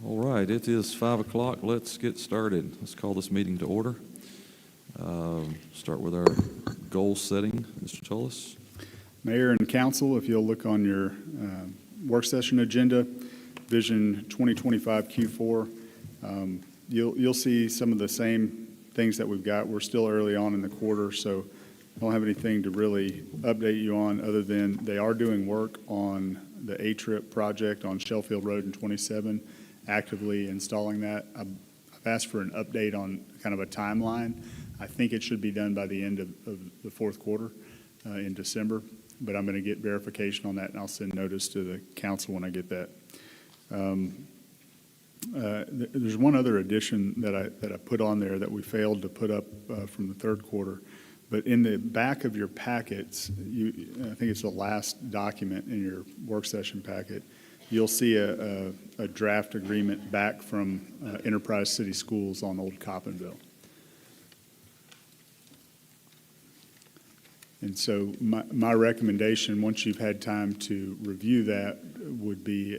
All right, it is 5 o'clock. Let's get started. Let's call this meeting to order. Start with our goal setting. Mr. Tullis. Mayor and council, if you'll look on your work session agenda, Vision 2025 Q4, you'll see some of the same things that we've got. We're still early on in the quarter, so I don't have anything to really update you on other than they are doing work on the A-Trip project on Shellfield Road in 27, actively installing that. I've asked for an update on kind of a timeline. I think it should be done by the end of the fourth quarter in December, but I'm going to get verification on that, and I'll send notice to the council when I get that. There's one other addition that I put on there that we failed to put up from the third quarter, but in the back of your packets, I think it's the last document in your work session packet, you'll see a draft agreement back from Enterprise City Schools on Old Coppinville. And so my recommendation, once you've had time to review that, would be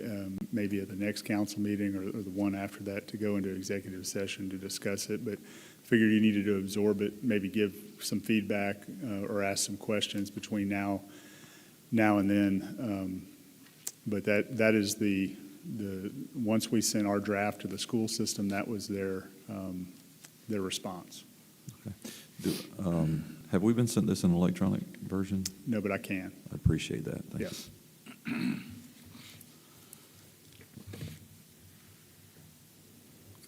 maybe at the next council meeting or the one after that to go into executive session to discuss it. But figured you needed to absorb it, maybe give some feedback or ask some questions between now and then. But that is the once we sent our draft to the school system, that was their response. Okay. Have we been sent this in an electronic version? No, but I can. I appreciate that. Thanks. Yes.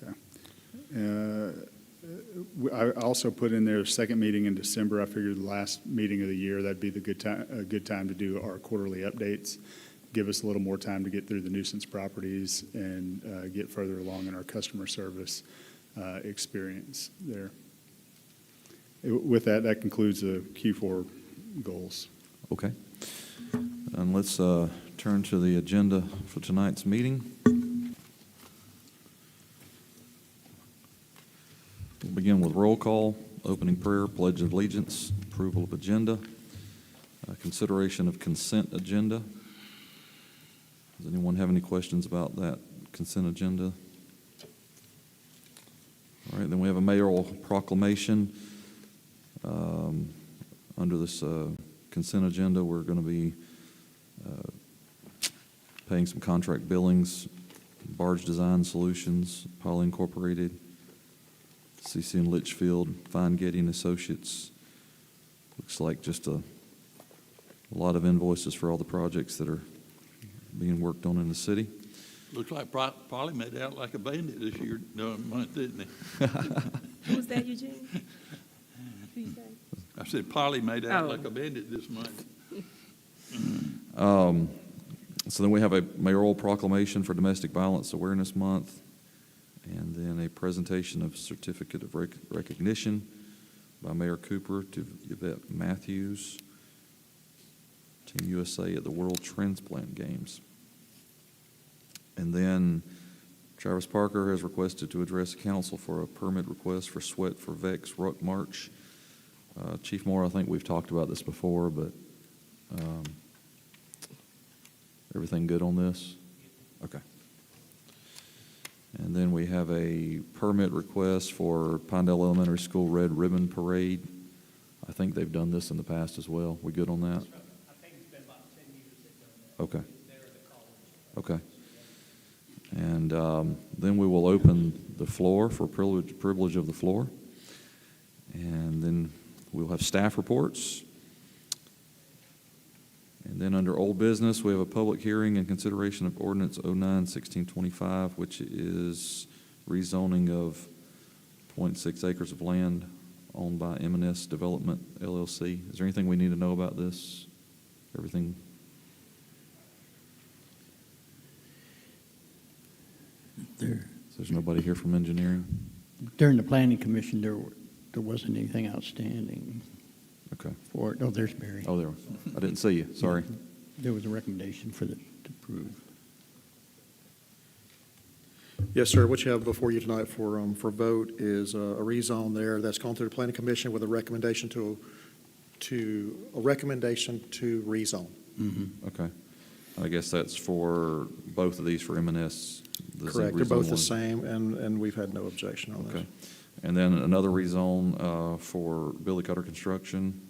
Okay. I also put in there second meeting in December. I figured the last meeting of the year, that'd be a good time to do our quarterly updates. Give us a little more time to get through the nuisance properties and get further along in our customer service experience there. With that concludes the Q4 goals. Okay. And let's turn to the agenda for tonight's meeting. We'll begin with roll call, opening prayer, pledge of allegiance, approval of agenda, consideration of consent agenda. Does anyone have any questions about that consent agenda? All right, then we have a mayoral proclamation. Under this consent agenda, we're going to be paying some contract billings, Barge Design Solutions, Poly Incorporated, CC and Litchfield, Fine Getty and Associates. Looks like just a lot of invoices for all the projects that are being worked on in the city. Looks like Polly made out like a bandit this year, month, didn't he? Who was that, Eugene? Who you say? I said Polly made out like a bandit this month. So then we have a mayoral proclamation for Domestic Violence Awareness Month, and then a presentation of certificate of recognition by Mayor Cooper to Yvette Matthews, Team USA at the World Transplant Games. And then Travis Parker has requested to address council for a permit request for Sweat for Vex Ruck March. Chief Moore, I think we've talked about this before, but everything good on this? Okay. And then we have a permit request for Pinedale Elementary School Red Ribbon Parade. I think they've done this in the past as well. We good on that? I think it's been about 10 years they've done that. Okay. They're at the college. Okay. And then we will open the floor for privilege of the floor. And then we'll have staff reports. And then under old business, we have a public hearing and consideration of ordinance 09-1625, which is rezoning of 0.6 acres of land owned by M&S Development, LLC. Is there anything we need to know about this? Everything? There's nobody here from engineering? During the planning commission, there wasn't anything outstanding Okay. for it. Oh, there's Barry. Oh, there. I didn't see you. Sorry. There was a recommendation for the to approve. Yes, sir. What you have before you tonight for vote is a rezone there that's gone through the planning commission with a recommendation to rezone. Mm-hmm. Okay. I guess that's for both of these for M&S. the Correct, they're rezone both the one. same, and we've had no objection on this. Okay. And then another rezone for Billy Cutter Construction.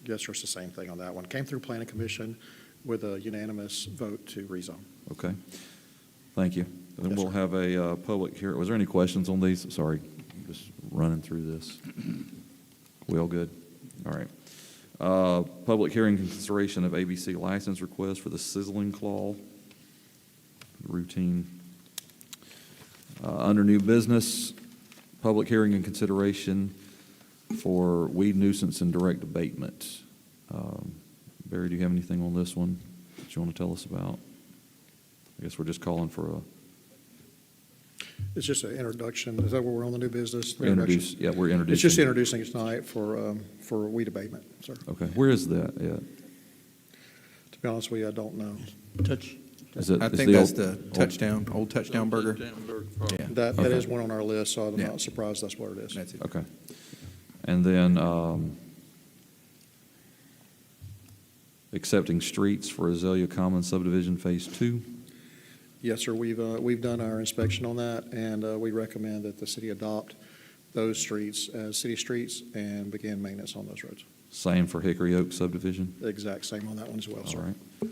Yes, sir, it's the same thing on that one. Came through planning commission with a unanimous vote to rezone. Okay. Thank you. And then Yes, we'll sir. have a public hearing. Was there any questions on these? Sorry, just running through this. We all good? All right. Public hearing in consideration of ABC license request for the Sizzling Claw routine. Under new business, public hearing and consideration for weed nuisance and direct abatement. Barry, do you have anything on this one that you want to tell us about? I guess we're just calling for a It's just an introduction. Is that where we're on the new business? introduce. Yeah, we're introducing. It's just introducing it tonight for weed abatement, sir. Okay, where is that at? To be honest with you, I don't know. Touch, Is it? I is think that's old- the old- Touchdown, old Touchdown Burger. Yeah. That Okay. is one on our list, so I'm Yeah. not surprised that's what it is. That's it. Okay. And then accepting streets for Azalea Commons subdivision Phase 2. Yes, sir, we've done our inspection on that, and we recommend that the city adopt those streets as city streets and begin maintenance on those roads. Same for Hickory Oak subdivision. The exact same on that one as well, All sir. right.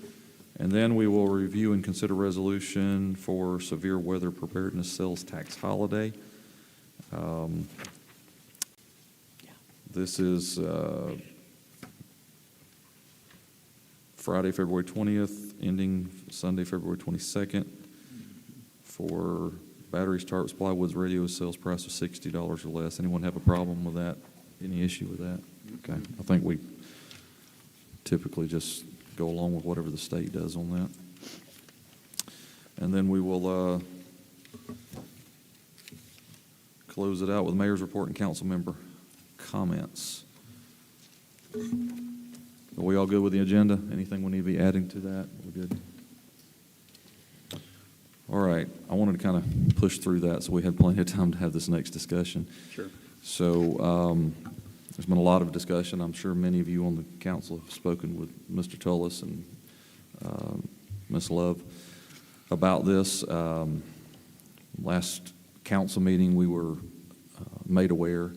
And then we will review and consider resolution for severe weather preparedness sales tax holiday. This is Friday, February 20th, ending Sunday, February 22nd, for batteries, tarps, plywoods, radios, sales price of $60 or less. Anyone have a problem with that? Any issue with that? Okay. I think we typically just go along with whatever the state does on that. And then we will close it out with mayor's report and council member comments. Are we all good with the agenda? Anything we need to be adding to that? We're good? All right. I wanted to kind of push through that so we had plenty of time to have this next discussion. Sure. So there's been a lot of discussion. I'm sure many of you on the council have spoken with Mr. Tullis and Ms. Love about this. Last council meeting, we were made aware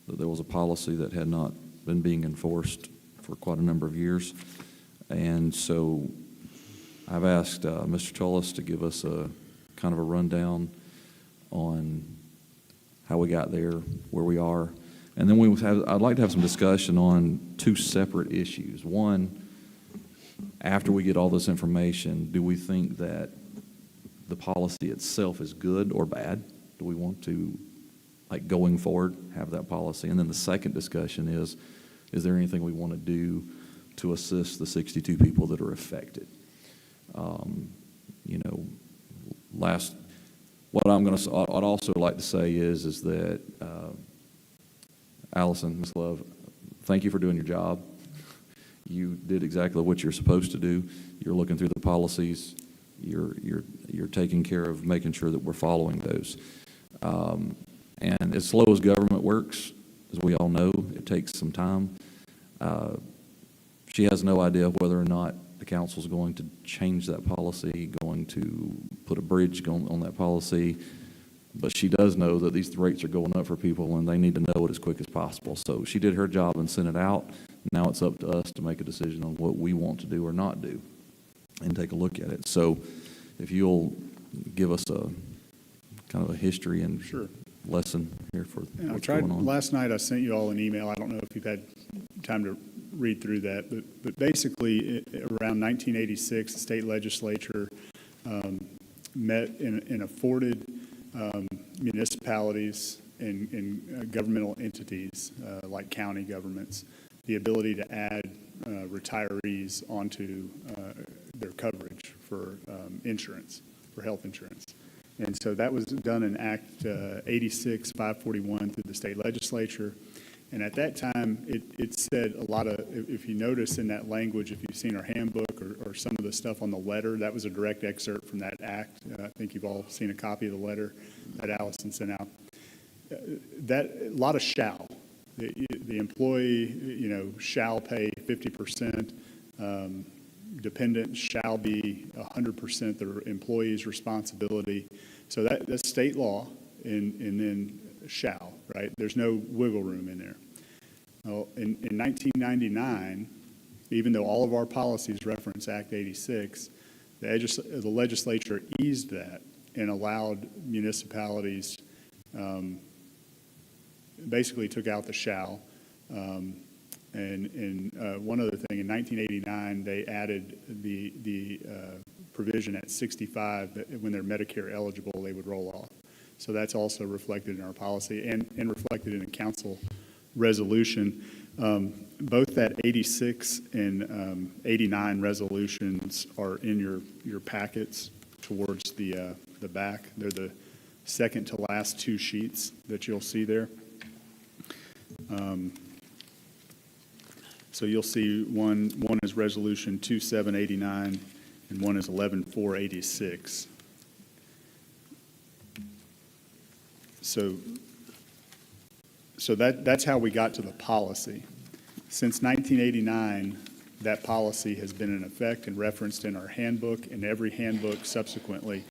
that there was a policy that had not been being enforced for quite a number of years. And so I've asked Mr. Tullis to give us a kind of a rundown on how we got there, where we are. And then I'd like to have some discussion on two separate issues. One, after we get all this information, do we think that the policy itself is good or bad? Do we want to, like going forward, have that policy? And then the second discussion is there anything we want to do to assist the 62 people that are affected? What I'd also like to say is that Allison, Ms. Love, thank you for doing your job. You did exactly what you're supposed to do. You're looking through the policies. You're taking care of making sure that we're following those. And as slow as government works, as we all know, it takes some time. She has no idea whether or not the council's going to change that policy, going to put a bridge on that policy. But she does know that these rates are going up for people and they need to know it as quick as possible. So she did her job and sent it out. Now it's up to us to make a decision on what we want to do or not do and take a look at it. So if you'll give us a kind of a history and Sure. lesson here for Yeah, I what's tried, going on. last night I sent you all an email. I don't know if you've had time to read through that, but basically around 1986, the state legislature met and afforded municipalities and governmental entities like county governments the ability to add retirees onto their coverage for insurance, for health insurance. And so that was done in Act 86-541 through the state legislature. And at that time, it said a lot of, if you notice in that language, if you've seen our handbook or some of the stuff on the letter, that was a direct excerpt from that act. I think you've all seen a copy of the letter that Allison sent out. A lot of shall. The employee, shall pay 50%. dependents shall be 100% their employee's responsibility. So that's state law, and then shall, right? There's no wiggle room in there. Well, in 1999, even though all of our policies reference Act 86, the legislature eased that and allowed municipalities, basically took out the shall. And one other thing, in 1989, they added the provision at 65 that when they're Medicare eligible, they would roll off. So that's also reflected in our policy and reflected in a council resolution. Both that 86 and 89 resolutions are in your packets towards the back. They're the second to last two sheets that you'll see there. So you'll see one is Resolution 2789 and one is 11486. So that's how we got to the policy. Since 1989, that policy has been in effect and referenced in our handbook and every handbook subsequently,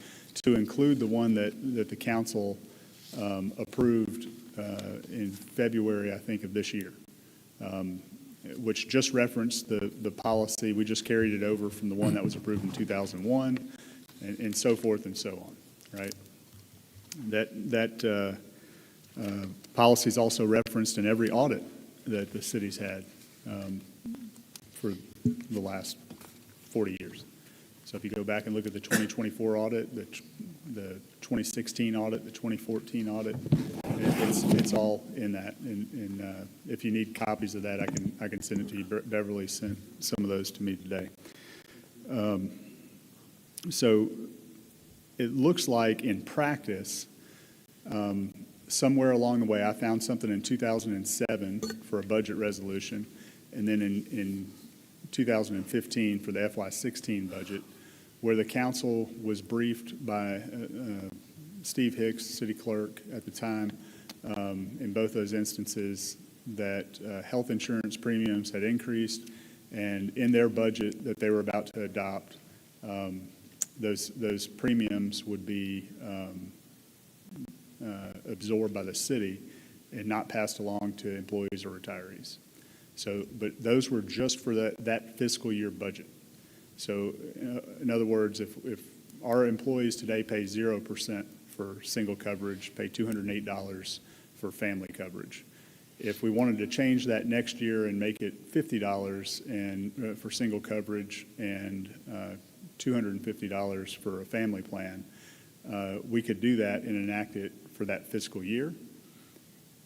to include the one that the council approved in February, I think, of this year, which just referenced the policy. We just carried it over from the one that was approved in 2001, and so forth and so on, right? That policy is also referenced in every audit that the city's had for the last 40 years. So if you go back and look at the 2024 audit, the 2016 audit, the 2014 audit, it's all in that. And if you need copies of that, I can send it to you. Beverly sent some of those to me today. So it looks like in practice, somewhere along the way, I found something in 2007 for a budget resolution, and then in 2015 for the FY16 budget, where the council was briefed by Steve Hicks, city clerk at the time, in both those instances, that health insurance premiums had increased, and in their budget that they were about to adopt, those premiums would be absorbed by the city and not passed along to employees or retirees. So, but those were just for that fiscal year budget. So, in other words, if our employees today pay 0% for single coverage, pay $208 for family coverage. If we wanted to change that next year and make it $50 and for single coverage and $250 for a family plan, we could do that and enact it for that fiscal year.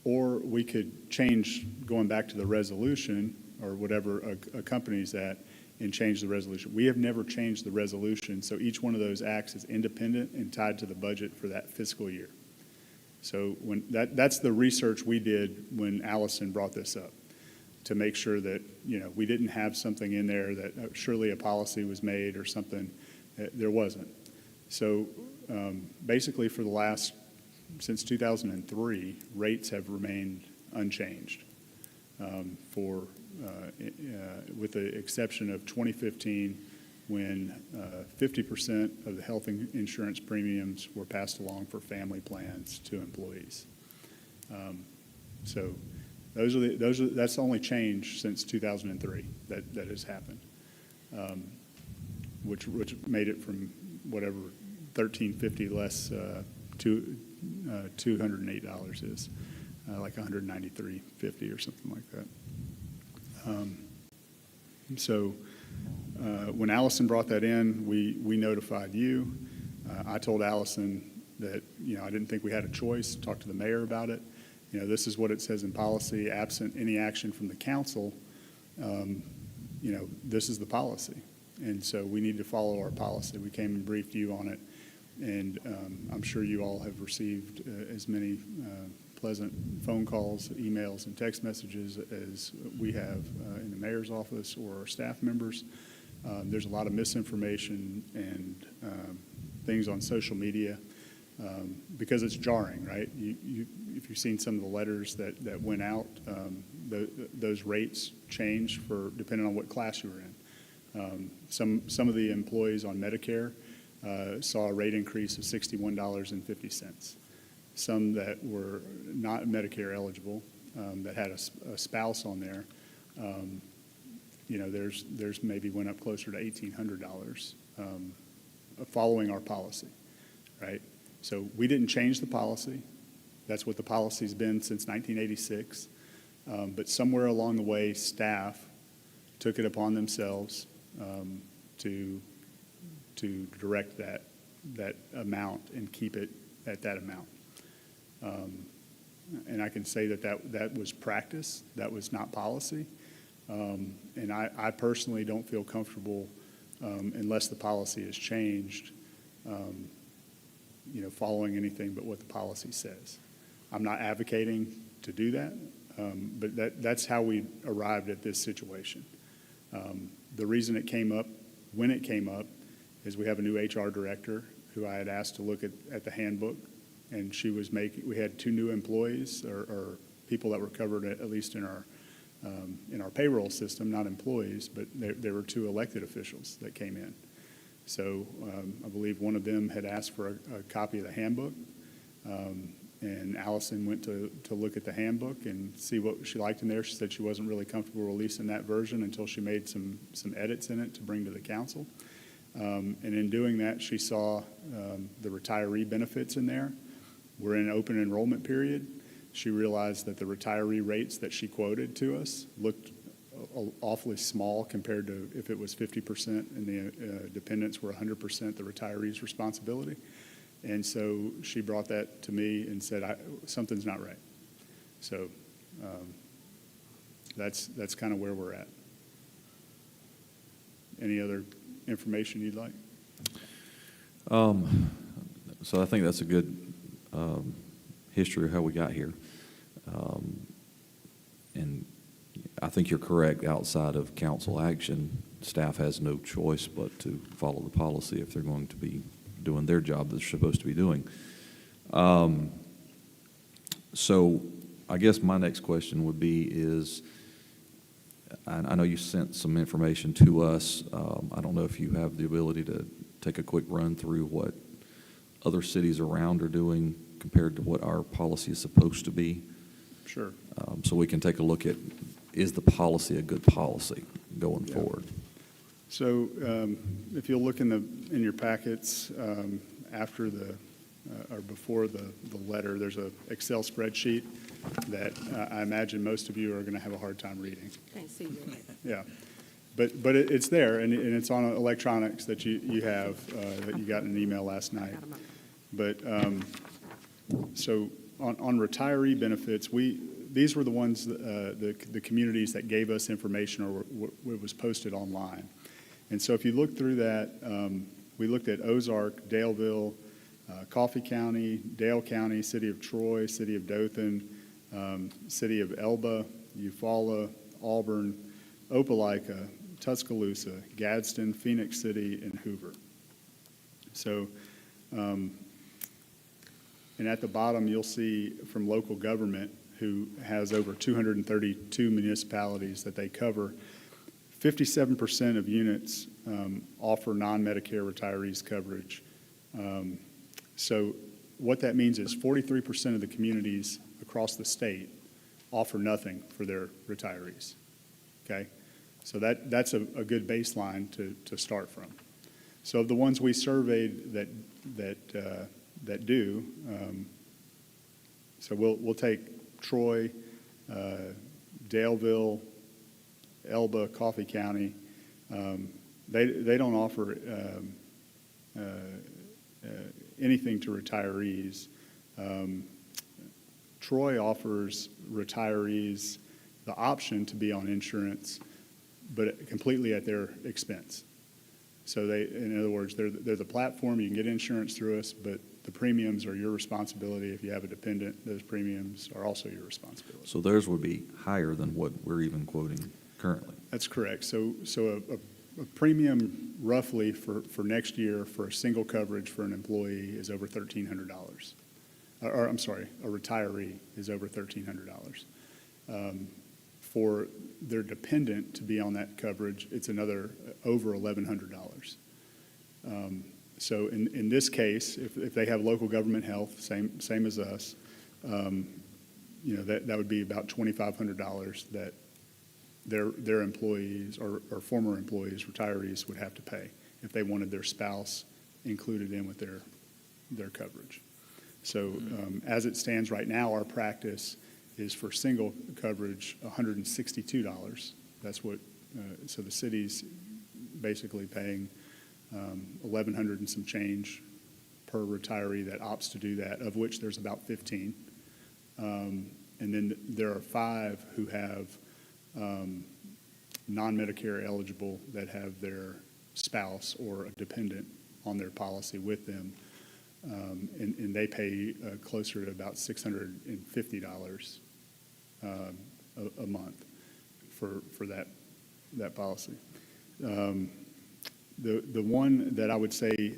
Or we could change, going back to the resolution or whatever accompanies that, and change the resolution. We have never changed the resolution, so each one of those acts is independent and tied to the budget for that fiscal year. So when that's the research we did when Allison brought this up, to make sure that, we didn't have something in there that surely a policy was made or something. There wasn't. So basically for since 2003, rates have remained unchanged with the exception of 2015, when 50% of the health insurance premiums were passed along for family plans to employees. So that's the only change since 2003 that has happened, which made it from whatever $1,350 less $208 is, like $193.50 or something like that. So when Allison brought that in, we notified you. I told Allison that, I didn't think we had a choice, talked to the mayor about it. This is what it says in policy, absent any action from the council, this is the policy. And so we need to follow our policy. We came and briefed you on it. And I'm sure you all have received as many pleasant phone calls, emails, and text messages as we have in the mayor's office or our staff members. There's a lot of misinformation and things on social media because it's jarring, right? If you've seen some of the letters that went out, those rates change depending on what class you were in. Some of the employees on Medicare saw a rate increase of $61.50. Some that were not Medicare eligible, that had a spouse on there, there's maybe went up closer to $1,800 following our policy, right? So we didn't change the policy. That's what the policy's been since 1986. But somewhere along the way, staff took it upon themselves to direct that amount and keep it at that amount. And I can say that was practice. That was not policy. And I personally don't feel comfortable unless the policy is changed, following anything but what the policy says. I'm not advocating to do that, but that's how we arrived at this situation. The reason it came up, when it came up, is we have a new HR director who I had asked to look at the handbook, and we had 2 new employees or people that were covered at least in our payroll system, not employees, but there were 2 elected officials that came in. So I believe one of them had asked for a copy of the handbook, and Allison went to look at the handbook and see what she liked in there. She said she wasn't really comfortable releasing that version until she made some edits in it to bring to the council. And in doing that, she saw the retiree benefits in there. We're in an open enrollment period. She realized that the retiree rates that she quoted to us looked awfully small compared to if it was 50% and the dependents were 100% the retiree's responsibility. And so she brought that to me and said, something's not right. So that's kind of where we're at. Any other information you'd like? So I think that's a good history of how we got here. And I think you're correct. Outside of council action, staff has no choice but to follow the policy if they're going to be doing their job that they're supposed to be doing. So I guess my next question would be is, I know you sent some information to us. I don't know if you have the ability to take a quick run through what other cities around are doing compared to what our policy is supposed to be. Sure. So we can take a look at, is the policy a good policy going forward? So if you'll look in your packets after or before the letter, there's an Excel spreadsheet that I imagine most of you are going to have a hard time reading. Can't see you. Yeah, but it's there, and it's on electronics that you have, that you got in an email last night. But so on retiree benefits, these were the ones, the communities that gave us information or it was posted online. And so if you look through that, we looked at Ozark, Daleville, Coffee County, Dale County, City of Troy, City of Dothan, City of Elba, Eufaula, Auburn, Opelika, Tuscaloosa, Gadsden, Phoenix City, and Hoover. So, and at the bottom, you'll see from local government, who has over 232 municipalities that they cover, 57% of units offer non-Medicare retirees coverage. So what that means is 43% of the communities across the state offer nothing for their retirees. Okay? So that's a good baseline to start from. So of the ones we surveyed that do, so we'll take Troy, Daleville, Elba, Coffee County. They don't offer anything to retirees. Troy offers retirees the option to be on insurance, but completely at their expense. So in other words, they're the platform. You can get insurance through us, but the premiums are your responsibility. If you have a dependent, those premiums are also your responsibility. So theirs would be higher than what we're even quoting currently. That's correct. So a premium roughly for next year for a single coverage for an employee is over $1,300. Or I'm sorry, a retiree is over $1,300. For their dependent to be on that coverage, it's another over $1,100. So in this case, if they have local government health, same as us, that would be about $2,500 that their employees or former employees, retirees, would have to pay if they wanted their spouse included in with their coverage. So as it stands right now, our practice is for single coverage, $162. That's what, so the city's basically paying $1,100 and some change per retiree that opts to do that, of which there's about 15. And then there are 5 who have non-Medicare eligible that have their spouse or a dependent on their policy with them. And they pay closer to about $650 a month for that policy. The one that I would say,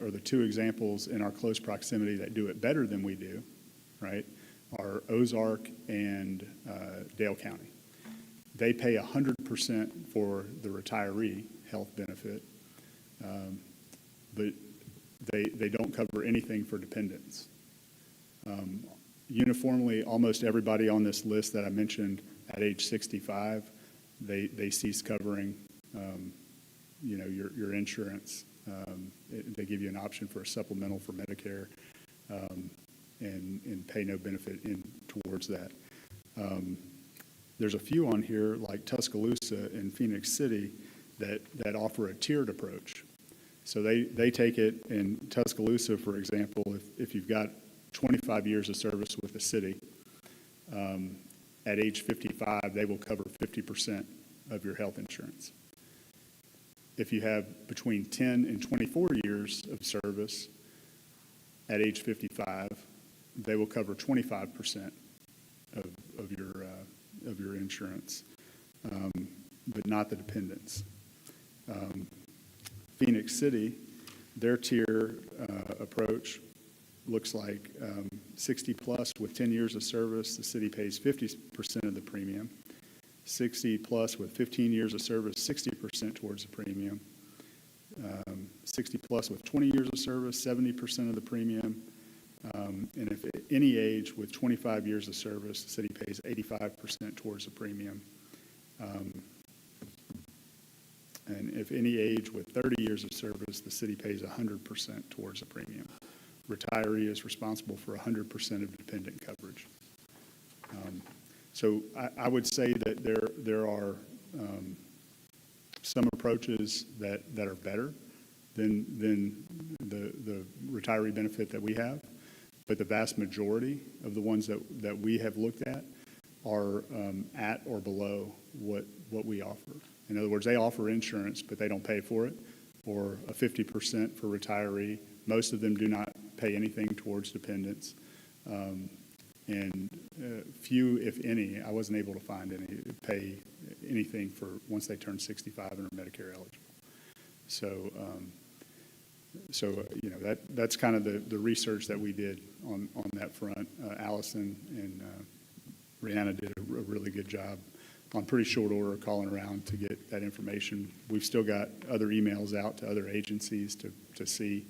or the 2 examples in our close proximity that do it better than we do, right, are Ozark and Dale County. They pay 100% for the retiree health benefit, but they don't cover anything for dependents. Uniformly, almost everybody on this list that I mentioned at age 65, they cease covering, your insurance. They give you an option for a supplemental for Medicare, and pay no benefit towards that. There's a few on here like Tuscaloosa and Phoenix City that offer a tiered approach. So they take it in Tuscaloosa, for example, if you've got 25 years of service with the city, at age 55, they will cover 50% of your health insurance. If you have between 10 and 24 years of service at age 55, they will cover 25% of your insurance, but not the dependents. Phoenix City, their tier approach looks like 60 plus with 10 years of service, the city pays 50% of the premium. 60 plus with 15 years of service, 60% towards the premium. 60 plus with 20 years of service, 70% of the premium. And if at any age with 25 years of service, the city pays 85% towards the premium. And if any age with 30 years of service, the city pays 100% towards the premium. Retiree is responsible for 100% of dependent coverage. So I would say that there are some approaches that are better than the retiree benefit that we have, but the vast majority of the ones that we have looked at are at or below what we offer. In other words, they offer insurance, but they don't pay for it, or a 50% for retiree. Most of them do not pay anything towards dependents. And few, if any, I wasn't able to find any, pay anything for once they turn 65 and are Medicare eligible. So, that's kind of the research that we did on that front. Allison and Rihanna did a really good job on pretty short order calling around to get that information. We've still got other emails out to other agencies to see,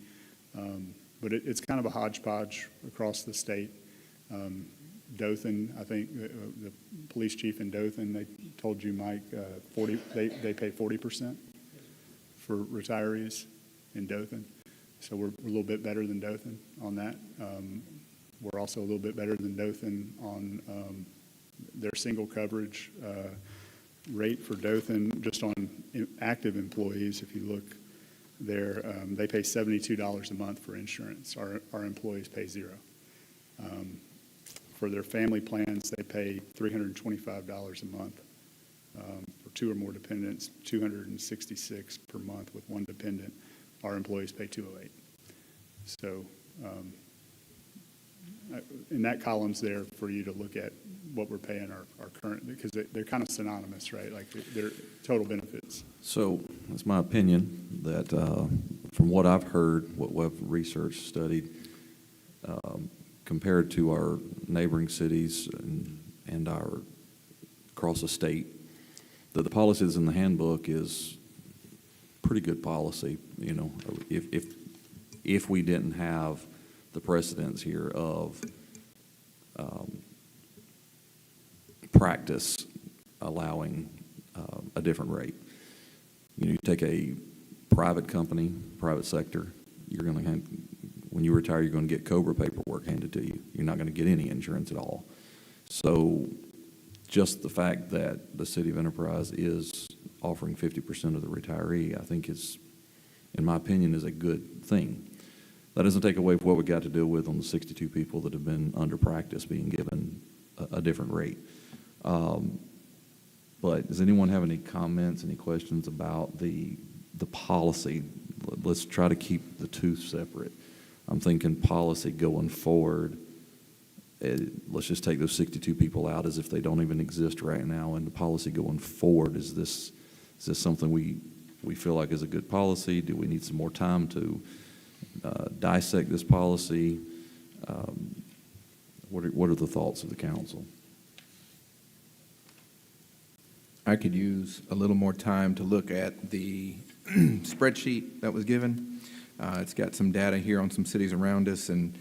but it's kind of a hodgepodge across the state. Dothan, I think the police chief in Dothan, they told you, Mike, they pay 40% for retirees in Dothan. So we're a little bit better than Dothan on that. We're also a little bit better than Dothan on their single coverage rate for Dothan, just on active employees. If you look there, they pay $72 a month for insurance. Our employees pay $0. For their family plans, they pay $325 a month. For 2 or more dependents, $266 per month with 1 dependent. Our employees pay $208. So in that column's there for you to look at what we're paying our current, because they're kind of synonymous, right? Like they're total benefits. So it's my opinion that from what I've heard, what we've researched, studied, compared to our neighboring cities and our across the state. The policy that's in the handbook is pretty good policy, you know, if we didn't have the precedence here of practice allowing a different rate. You know, you take a private company, private sector, you're going to have, when you retire, you're going to get COBRA paperwork handed to you. You're not going to get any insurance at all. So just the fact that the City of Enterprise is offering 50% of the retiree, I think is, in my opinion, is a good thing. That doesn't take away from what we got to deal with on the 62 people that have been under practice being given a different rate. But does anyone have any comments, any questions about the policy? Let's try to keep the two separate. I'm thinking policy going forward, let's just take those 62 people out as if they don't even exist right now. And the policy going forward, is this something we feel like is a good policy? Do we need some more time to dissect this policy? What are the thoughts of the council? I could use a little more time to look at the spreadsheet that was given. It's got some data here on some cities around us, and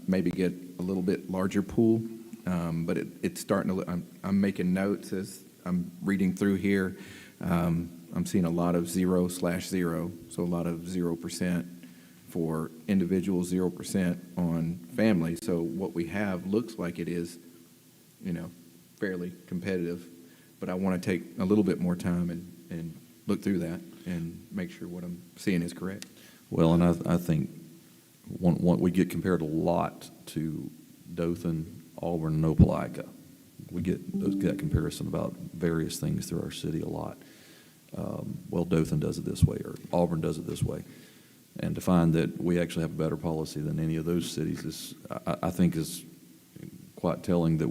maybe get a little bit larger pool. But it's starting to look, I'm making notes as I'm reading through here. I'm seeing a lot of 0/0, so a lot of 0% for individuals, 0% on family. So what we have looks like it is, you know, fairly competitive. But I want to take a little bit more time and look through that and make sure what I'm seeing is correct. Well, and I think we get compared a lot to Dothan, Auburn, and Opelika. We get that comparison about various things through our city a lot. Well, Dothan does it this way, or Auburn does it this way. And to find that we actually have a better policy than any of those cities is, I think, is quite telling that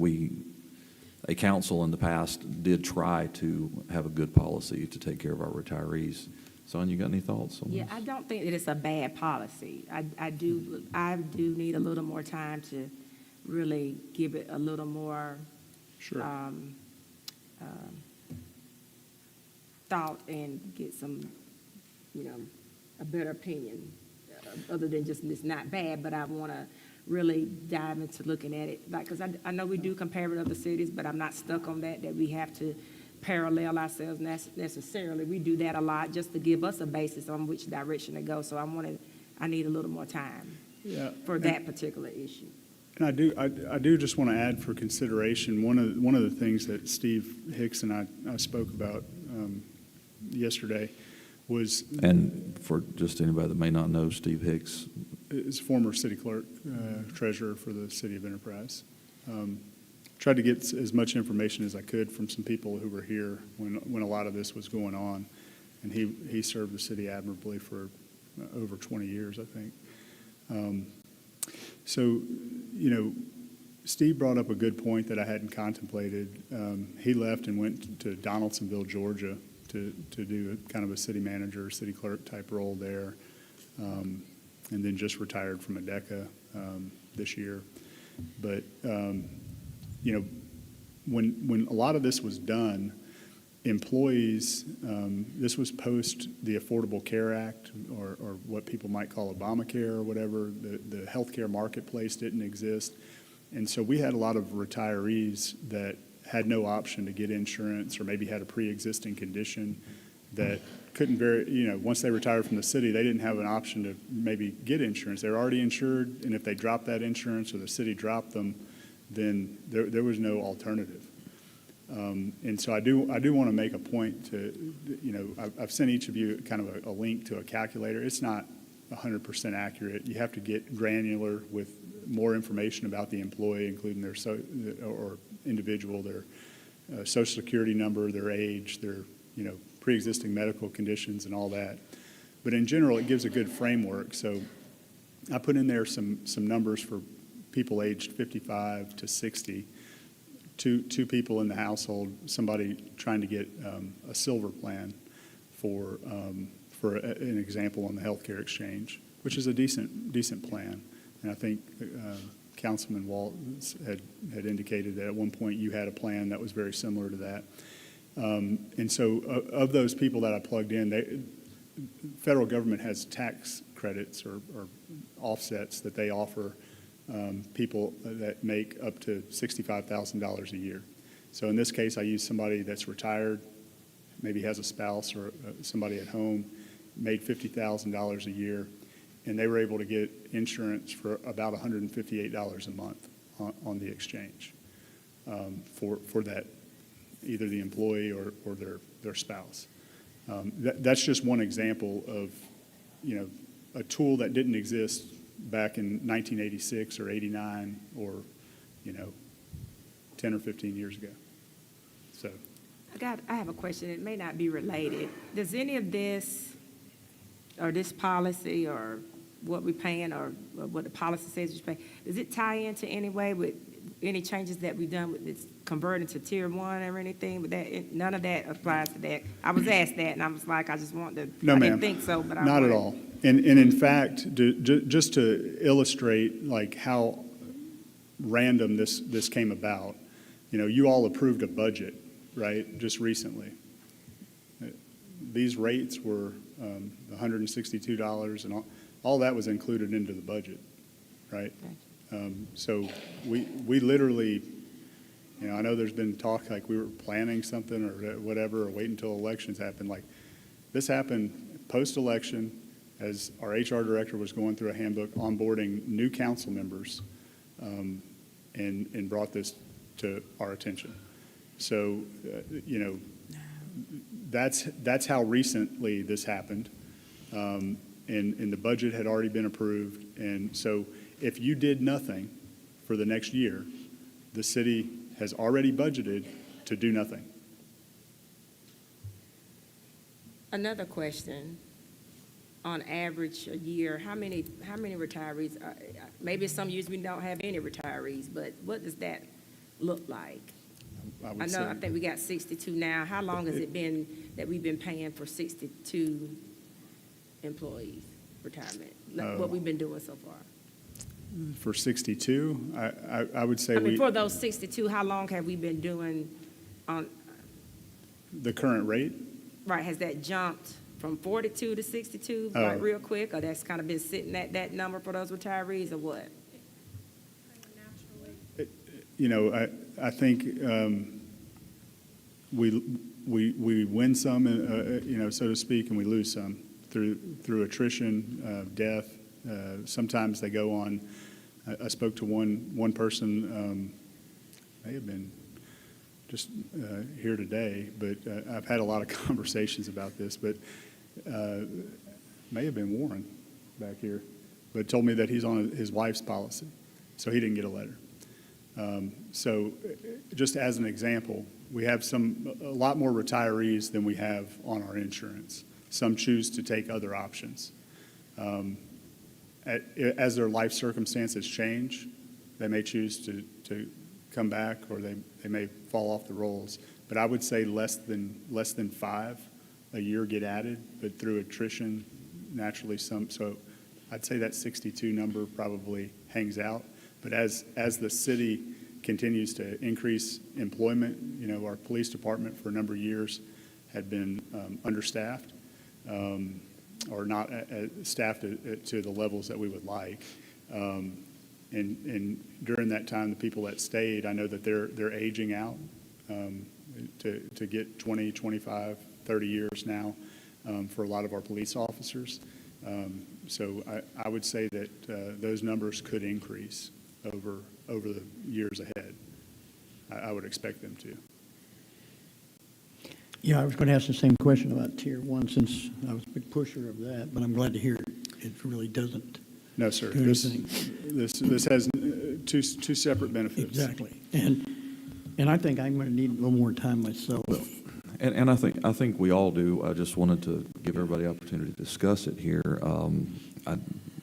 a council in the past did try to have a good policy to take care of our retirees. Son, you got any thoughts on this? Yeah, I don't think that it's a bad policy. I do need a little more time to really give it a little more Sure. thought and get some, a better opinion, other than just it's not bad, but I want to really dive into looking at it. Like, because I know we do compare with other cities, but I'm not stuck on that we have to parallel ourselves necessarily. We do that a lot just to give us a basis on which direction to go. So I need a little more time for that particular issue. And I do just want to add for consideration, one of the things that Steve Hicks and I spoke about yesterday was. And for just anybody that may not know, Steve Hicks is former city clerk, treasurer for the City of Enterprise. Tried to get as much information as I could from some people who were here when a lot of this was going on. And he served the city admirably for over 20 years, I think. So, Steve brought up a good point that I hadn't contemplated. He left and went to Donaldsonville, Georgia, to do kind of a city manager, city clerk type role there, and then just retired from ADECA this year. But, when a lot of this was done, employees, this was post the Affordable Care Act, or what people might call Obamacare or whatever. The healthcare marketplace didn't exist. And so we had a lot of retirees that had no option to get insurance, or maybe had a pre-existing condition that couldn't once they retired from the city, they didn't have an option to maybe get insurance. They were already insured, and if they dropped that insurance or the city dropped them, then there was no alternative. And so I do want to make a point to, I've sent each of you kind of a link to a calculator. It's not 100% accurate. You have to get granular with more information about the employee, including their or individual, their social security number, their age, their pre-existing medical conditions, and all that. But in general, it gives a good framework. So I put in there some numbers for people aged 55 to 60. Two people in the household, somebody trying to get a silver plan for an example on the healthcare exchange, which is a decent plan. And I think Councilman Waltz had indicated that at one point you had a plan that was very similar to that. And so of those people that I plugged in, federal government has tax credits or offsets that they offer people that make up to $65,000 a year. So in this case, I used somebody that's retired, maybe has a spouse or somebody at home, made $50,000 a year, and they were able to get insurance for about $158 a month on the exchange for that, either the employee or their spouse. That's just one example of, a tool that didn't exist back in 1986 or 89 or, 10 or 15 years ago. So, I have a question. It may not be related. Does any of this, or this policy, or what we're paying, or what the policy says we pay, does it tie into any way with any changes that we've done with this converting to Tier 1 or anything? But none of that applies to that. I was asked that, and I was like, I just want to. no, I ma'am. didn't think so, but I not at wanted- all. And in fact, just to illustrate like how random this came about, you all approved a budget, right, just recently. These rates were $162, and all that was included into the budget, right? So we literally, I know there's been talk like we were planning something or whatever, or wait until elections happen. Like, this happened post-election as our HR director was going through a handbook, onboarding new council members, and brought this to our attention. So, that's how recently this happened. And the budget had already been approved. And so if you did nothing for the next year, the city has already budgeted to do nothing. Another question. On average, a year, how many retirees? Maybe some years we don't have any retirees, but what does that look like? I would I say. know, I think we got 62 now. How long has it been that we've been paying for 62 employees retirement? Like, what we've been doing so far? For 62, I would say I mean, for those 62, how long have we been doing on, the current rate. right, has that jumped from 42 to 62, Oh. like real quick? Or that's kind of been sitting at that number for those retirees, or what? I think we win some, so to speak, and we lose some through attrition, death. Sometimes they go on. I spoke to one person, may have been just here today, but I've had a lot of conversations about this, but may have been Warren back here, but told me that he's on his wife's policy, so he didn't get a letter. So just as an example, we have a lot more retirees than we have on our insurance. Some choose to take other options. As their life circumstances change, they may choose to come back, or they may fall off the rolls. But I would say less than 5 a year get added, but through attrition, naturally some. So I'd say that 62 number probably hangs out. But as the city continues to increase employment, our police department for a number of years had been understaffed, or not staffed to the levels that we would like. And during that time, the people that stayed, I know that they're aging out to get 20, 25, 30 years now for a lot of our police officers. So I would say that those numbers could increase over the years ahead. I would expect them to. Yeah, I was going to ask the same question about Tier 1, since I was a big pusher of that, but I'm glad to hear it really doesn't No, sir. do This anything. has two separate benefits. Exactly. And I think I'm going to need a little more time myself. And I think we all do. I just wanted to give everybody the opportunity to discuss it here. I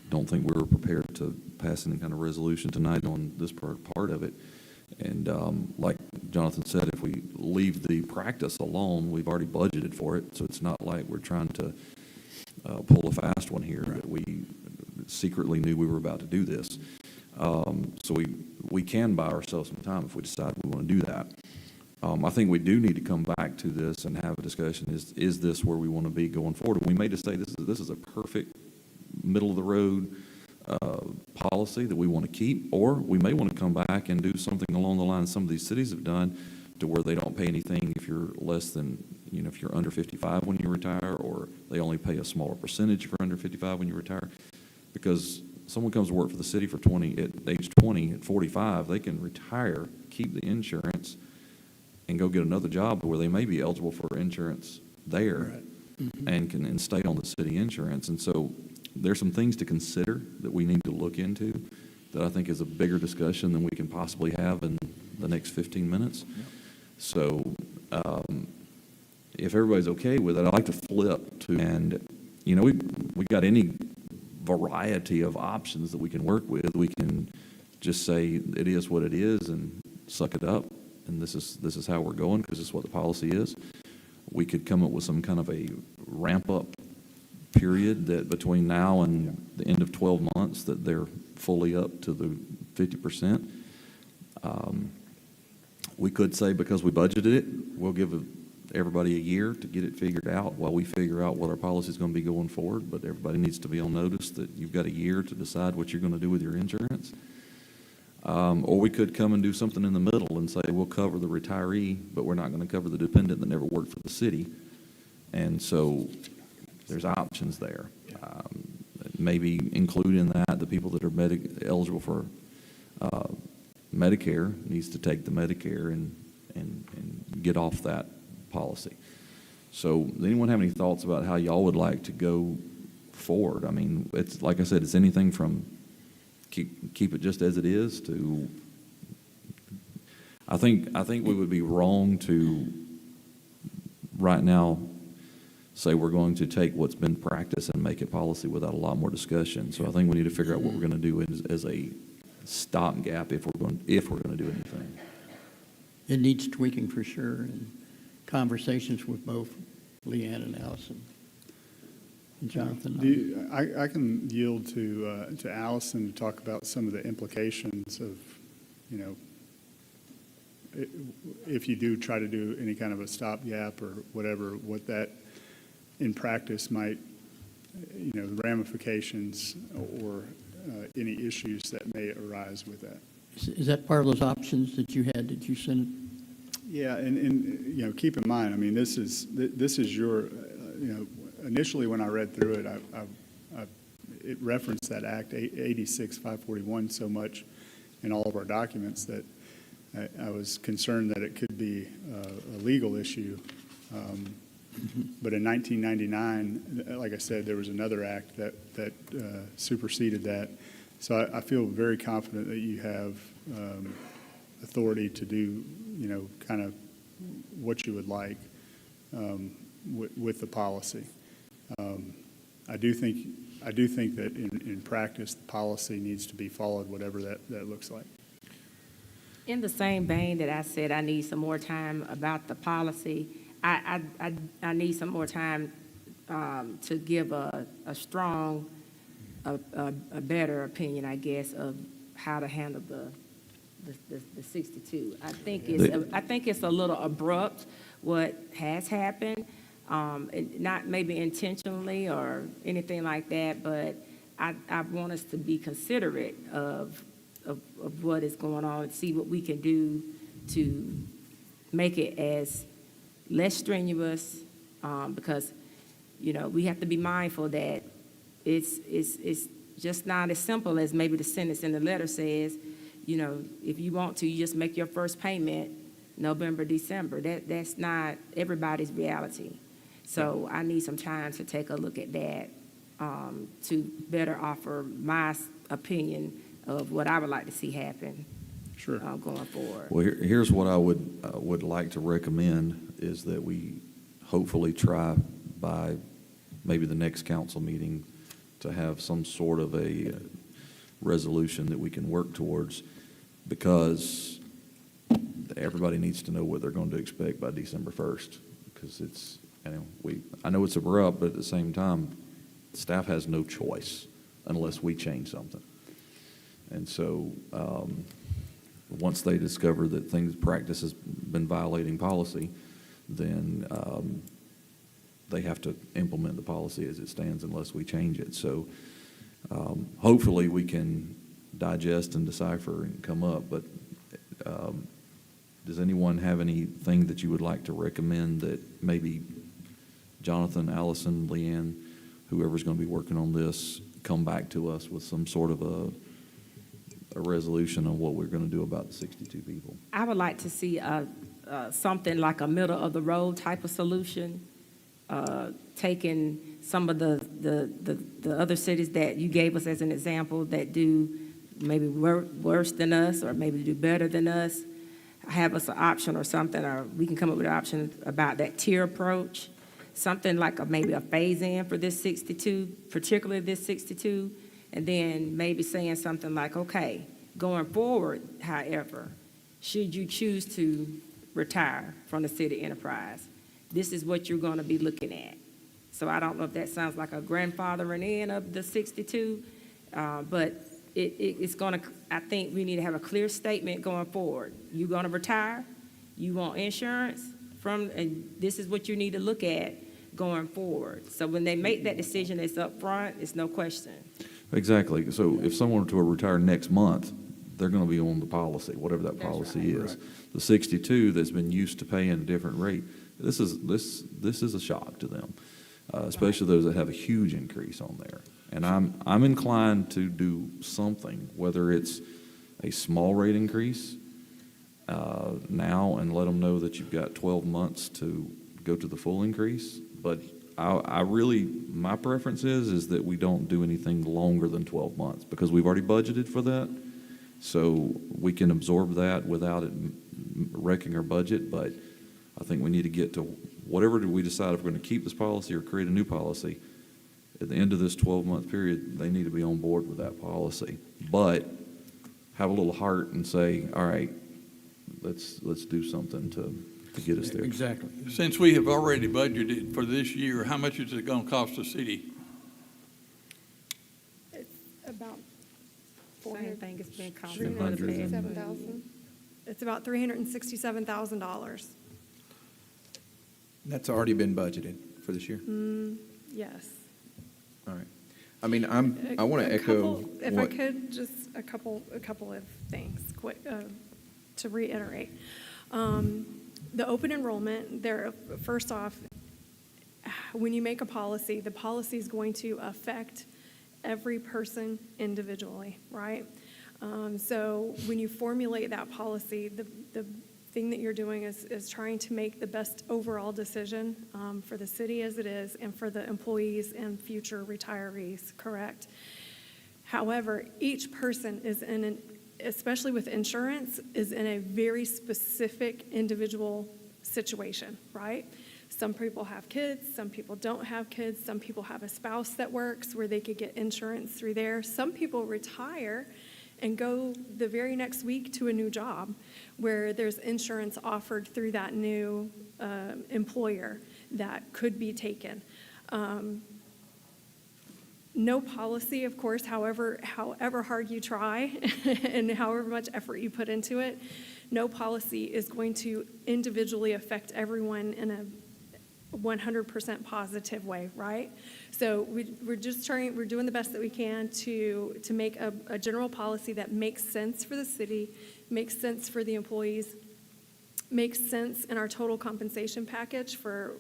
don't think we were prepared to pass any kind of resolution tonight on this part of it. And like Jonathan said, if we leave the practice alone, we've already budgeted for it. So it's not like we're trying to pull a fast one here, that we secretly knew we were about to do this. So we can buy ourselves some time if we decide we want to do that. I think we do need to come back to this and have a discussion. Is this where we want to be going forward? And we may just say this is a perfect middle-of-the-road policy that we want to keep, or we may want to come back and do something along the lines some of these cities have done, to where they don't pay anything if you're less than, if you're under 55 when you retire, or they only pay a smaller percentage if you're under 55 when you retire. Because someone comes to work for the city at age 20, at 45, they can retire, keep the insurance, and go get another job where they may be eligible for insurance there, and stay on the city insurance. And so there's some things to consider that we need to look into that I think is a bigger discussion than we can possibly have in the next 15 minutes. So if everybody's okay with it, I'd like to flip to, and we got any variety of options that we can work with. We can just say it is what it is and suck it up, and this is how we're going because this is what the policy is. We could come up with some kind of a ramp-up period that between now and the end of 12 months that they're fully up to the 50%. We could say because we budgeted it, we'll give everybody a year to get it figured out while we figure out what our policy is going to be going forward, but everybody needs to be on notice that you've got a year to decide what you're going to do with your insurance. Or we could come and do something in the middle and say, we'll cover the retiree, but we're not going to cover the dependent that never worked for the city. And so there's options there. Maybe include in that the people that are eligible for Medicare needs to take the Medicare and get off that policy. So does anyone have any thoughts about how y'all would like to go forward? I mean, it's like I said, it's anything from keep it just as it is to, I think we would be wrong to right now say we're going to take what's been practiced and make it policy without a lot more discussion. So I think we need to figure out what we're going to do as a stopgap if we're going to do anything. It needs tweaking for sure, and conversations with both Leanne and Allison and Jonathan. I can yield to Allison to talk about some of the implications of, if you do try to do any kind of a stopgap or whatever, what that in practice might, the ramifications or any issues that may arise with that. Is that part of those options that you had that you sent? Yeah, and keep in mind, I mean, this is your, initially when I read through it, it referenced that Act 86-541 so much in all of our documents that I was concerned that it could be a legal issue. But in 1999, like I said, there was another act that superseded that. So I feel very confident that you have authority to do, kind of what you would like with the policy. I do think that in practice, the policy needs to be followed, whatever that looks like. In the same vein that I said I need some more time about the policy, I need some more time to give a strong, a better opinion, I guess, of how to handle the 62. I think it's a little abrupt what has happened, not maybe intentionally or anything like that, but I want us to be considerate of what is going on and see what we can do to make it as less strenuous, because, we have to be mindful that it's just not as simple as maybe the sentence in the letter says, if you want to, you just make your first payment November, December. That's not everybody's reality. So I need some time to take a look at that, to better offer my opinion of what I would like to see happen. Sure. Going forward. Well, here's what I would like to recommend is that we hopefully try by maybe the next council meeting to have some sort of a resolution that we can work towards, because everybody needs to know what they're going to expect by December 1st, because it's, I know it's abrupt, but at the same time, staff has no choice unless we change something. And so, once they discover that practice has been violating policy, then they have to implement the policy as it stands unless we change it. So hopefully we can digest and decipher and come up, but does anyone have anything that you would like to recommend that maybe Jonathan, Allison, Leanne, whoever's going to be working on this, come back to us with some sort of a resolution on what we're going to do about the 62 people? I would like to see something like a middle-of-the-road type of solution, taking some of the other cities that you gave us as an example that do maybe worse than us or maybe do better than us, have us an option or something, or we can come up with an option about that tier approach, something like maybe a phase-in for this 62, particularly this 62, and then maybe saying something like, okay, going forward, however, should you choose to retire from the city enterprise, this is what you're going to be looking at. So I don't know if that sounds like a grandfathering in of the 62, but it's going to, I think we need to have a clear statement going forward. You're going to retire, you want insurance and this is what you need to look at going forward. So when they make that decision, it's up front, it's no question. Exactly. So if someone were to retire next month, they're going to be on the policy, whatever that That's policy right. is. The 62 that's been used to paying a different rate, this is a shock to them, especially those that have a huge increase on there. And I'm inclined to do something, whether it's a small rate increase now and let them know that you've got 12 months to go to the full increase. But I really, my preference is that we don't do anything longer than 12 months because we've already budgeted for that. So we can absorb that without it wrecking our budget. But I think we need to get to whatever we decide if we're going to keep this policy or create a new policy. At the end of this 12-month period, they need to be on board with that policy. But have a little heart and say, all right, let's do something to get us there. Exactly. Since we have already budgeted for this year, how much is it going to cost the city? It's about Same thing it's been costing for the past 367,000. It's about $367,000. That's already been budgeted for this year? Yes. All right. I mean, I want to echo If I what, could, just a couple of things quick to reiterate. The open enrollment, first off, when you make a policy, the policy is going to affect every person individually, right? So when you formulate that policy, the thing that you're doing is trying to make the best overall decision for the city as it is and for the employees and future retirees, correct? However, each person is especially with insurance, is in a very specific individual situation, right? Some people have kids, some people don't have kids, some people have a spouse that works where they could get insurance through there. Some people retire and go the very next week to a new job where there's insurance offered through that new employer that could be taken. No policy, of course, however hard you try and however much effort you put into it, no policy is going to individually affect everyone in a 100% positive way, right? So we're doing the best that we can to make a general policy that makes sense for the city, makes sense for the employees, makes sense in our total compensation package for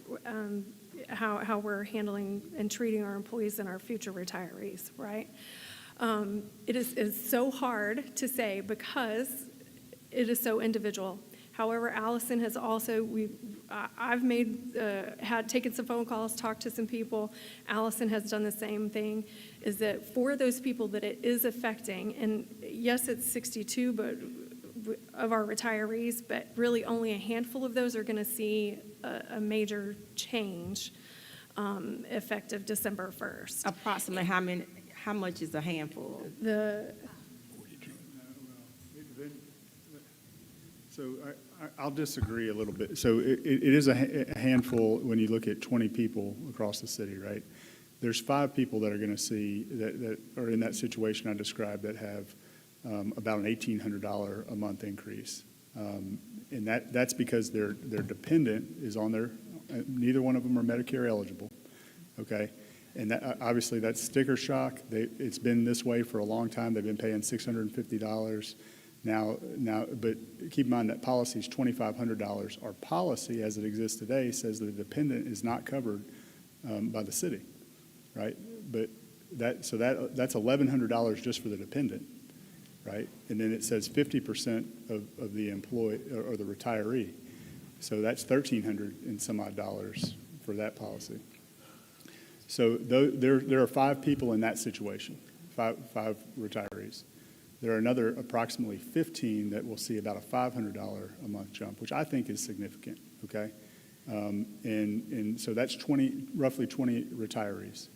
how we're handling and treating our employees and our future retirees, right? It is so hard to say because it is so individual. However, Allison has also, I've taken some phone calls, talked to some people. Allison has done the same thing, is that for those people that it is affecting, and yes, it's 62 of our retirees, but really only a handful of those are going to see a major change effective December 1st. Approximately how much is a handful? So I'll disagree a little bit. So it is a handful when you look at 20 people across the city, right? There's 5 people that are going to see that are in that situation I described that have about an $1,800 a month increase. And that's because their dependent is on their, neither one of them are Medicare eligible, okay? And that, obviously, that's sticker shock. It's been this way for a long time. They've been paying $650 now, but keep in mind that policy is $2,500. Our policy, as it exists today, says that the dependent is not covered by the city, right? But that's $1,100 just for the dependent, right? And then it says 50% of the employee or the retiree. So that's $1,300 and some odd dollars for that policy. So there are 5 people in that situation, five retirees. There are another approximately 15 that will see about a $500 a month jump, which I think is significant, okay? And so that's roughly 20 retirees.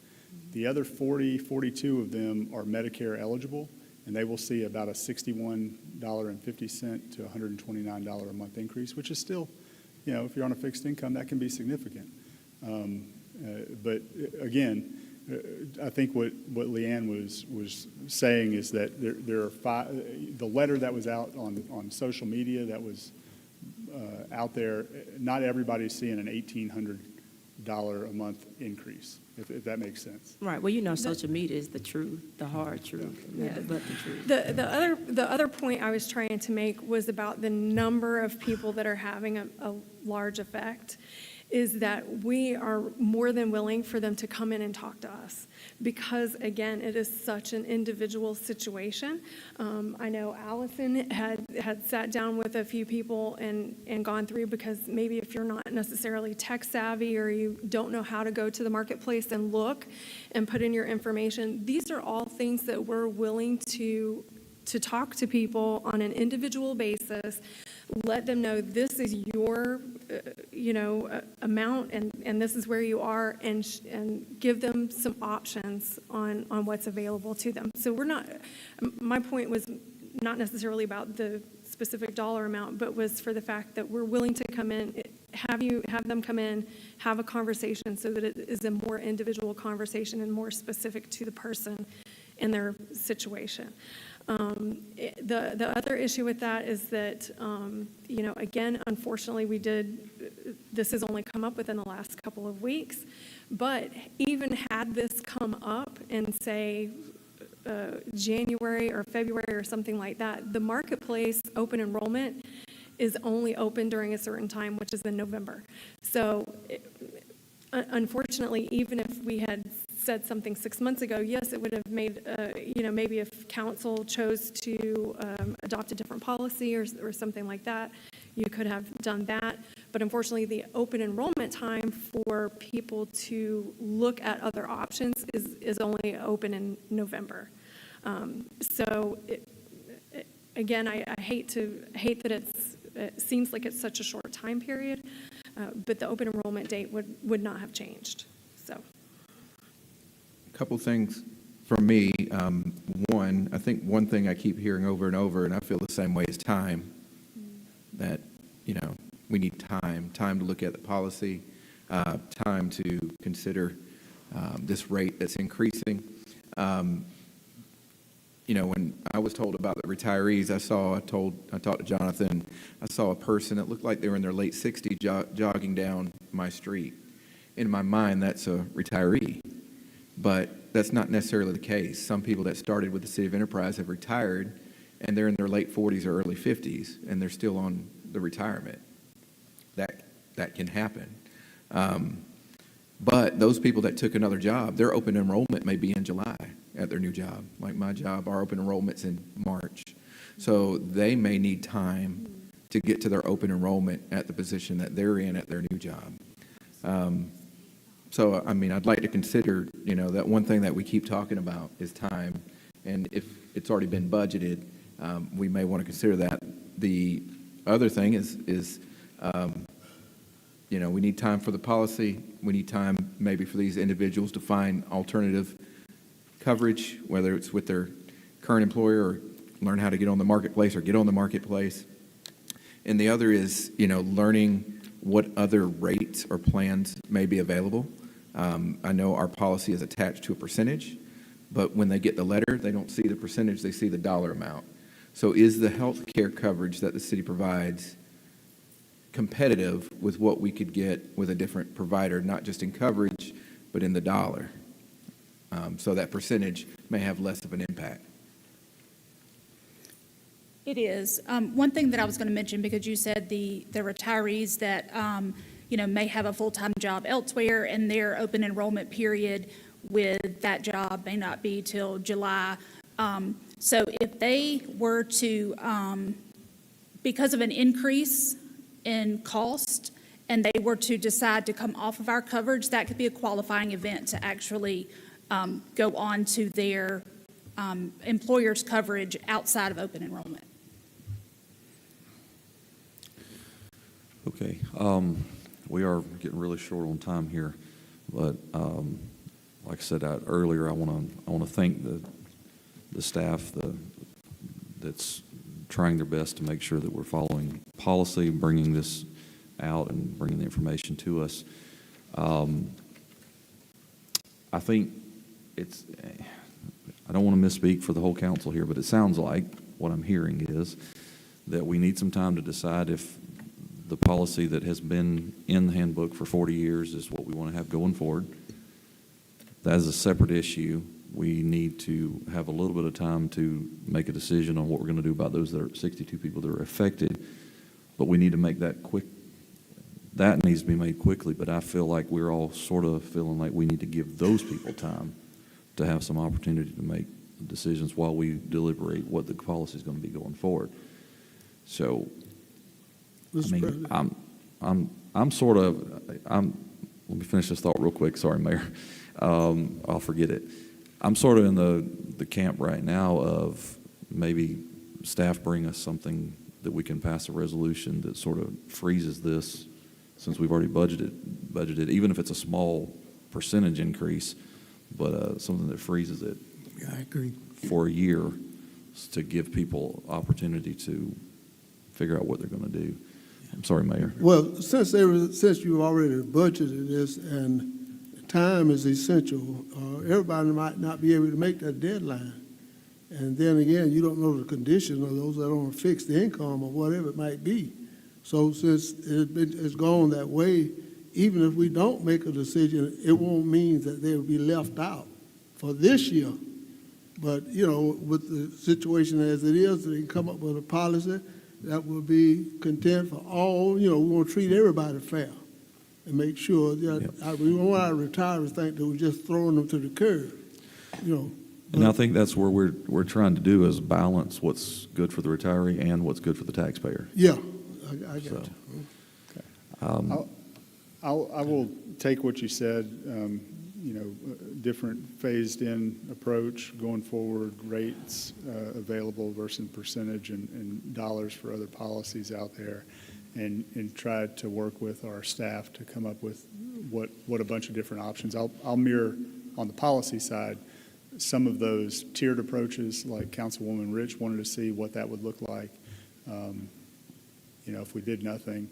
The other 42 of them are Medicare eligible, and they will see about a $61.50 to $129 a month increase, which is still, if you're on a fixed income, that can be significant. But again, I think what Leanne was saying is that there are 5, the letter that was out on social media that was out there, not everybody's seeing an $1,800 a month increase, if that makes sense. Right, well, social media is the truth, the hard truth, Yeah. but the truth. The other point I was trying to make was about the number of people that are having a large effect, is that we are more than willing for them to come in and talk to us, because, again, it is such an individual situation. I know Allison had sat down with a few people and gone through, because maybe if you're not necessarily tech savvy or you don't know how to go to the marketplace and look and put in your information, these are all things that we're willing to talk to people on an individual basis, let them know this is your, amount, and this is where you are, and give them some options on what's available to them. So my point was not necessarily about the specific dollar amount, but was for the fact that we're willing to come in, have them come in, have a conversation so that it is a more individual conversation and more specific to the person and their situation. The other issue with that is that, again, unfortunately, this has only come up within the last couple of weeks, but even had this come up in, say, January or February or something like that, the marketplace open enrollment is only open during a certain time, which is in November. So unfortunately, even if we had said something 6 months ago, yes, it would have made, maybe if council chose to adopt a different policy or something like that, you could have done that. But unfortunately, the open enrollment time for people to look at other options is only open in November. Again, I hate that it seems like it's such a short time period, but the open enrollment date would not have changed. So. A couple things from me. One, I think one thing I keep hearing over and over, and I feel the same way, is time. That, we need time to look at the policy, time to consider this rate that's increasing. When I was told about the retirees, I talked to Jonathan, I saw a person that looked like they were in their late 60s jogging down my street. In my mind, that's a retiree. But that's not necessarily the case. Some people that started with the City of Enterprise have retired, and they're in their late 40s or early 50s, and they're still on the retirement. That can happen. But those people that took another job, their open enrollment may be in July at their new job. Like my job, our open enrollment's in March. So they may need time to get to their open enrollment at the position that they're in at their new job. I'd like to consider, that one thing that we keep talking about is time. And if it's already been budgeted, we may want to consider that. The other thing is we need time for the policy. We need time maybe for these individuals to find alternative coverage, whether it's with their current employer or learn how to get on the marketplace or get on the marketplace. And the other is, learning what other rates or plans may be available. I know our policy is attached to a percentage, but when they get the letter, they don't see the percentage, they see the dollar amount. So is the health care coverage that the city provides competitive with what we could get with a different provider, not just in coverage, but in the dollar? So that percentage may have less of an impact. It is. One thing that I was going to mention, because you said the retirees that, may have a full-time job elsewhere and their open enrollment period with that job may not be till July. So if they were to, because of an increase in cost, and they were to decide to come off of our coverage, that could be a qualifying event to actually go on to their employer's coverage outside of open enrollment. Okay, we are getting really short on time here, but like I said earlier, I want to thank the staff that's trying their best to make sure that we're following policy, bringing this out and bringing the information to us. I think I don't want to misspeak for the whole council here, but it sounds like what I'm hearing is that we need some time to decide if the policy that has been in the handbook for 40 years is what we want to have going forward. That is a separate issue. We need to have a little bit of time to make a decision on what we're going to do about those 62 people that are affected, but we need to make that quick. That needs to be made quickly, but I feel like we're all sort of feeling like we need to give those people time to have some opportunity to make decisions while we deliberate what the policy is going to be going forward. So, let me finish this thought real quick. Sorry, Mayor. I'll forget it. I'm sort of in the camp right now of maybe staff bring us something that we can pass a resolution that sort of freezes this, since we've already budgeted, even if it's a small percentage increase, but something that freezes it. Yeah, I agree. For a year to give people opportunity to figure out what they're going to do. I'm sorry, Mayor. Well, since you've already budgeted this and time is essential, everybody might not be able to make that deadline. And then again, you don't know the conditions of those that are on a fixed income or whatever it might be. So since it's gone that way, even if we don't make a decision, it won't mean that they will be left out for this year. But, with the situation as it is, they can come up with a policy that will be content for all. We want to treat everybody fair and make sure that we don't want our retirees to think that we're just throwing them to the curb, And I think that's where we're trying to do is balance what's good for the retiree and what's good for the taxpayer. Yeah, I got So, you. I will take what you said, different phased-in approach going forward, rates available versus percentage and dollars for other policies out there, and try to work with our staff to come up with what a bunch of different options. I'll mirror on the policy side some of those tiered approaches, like Councilwoman Rich wanted to see what that would look like, if we did nothing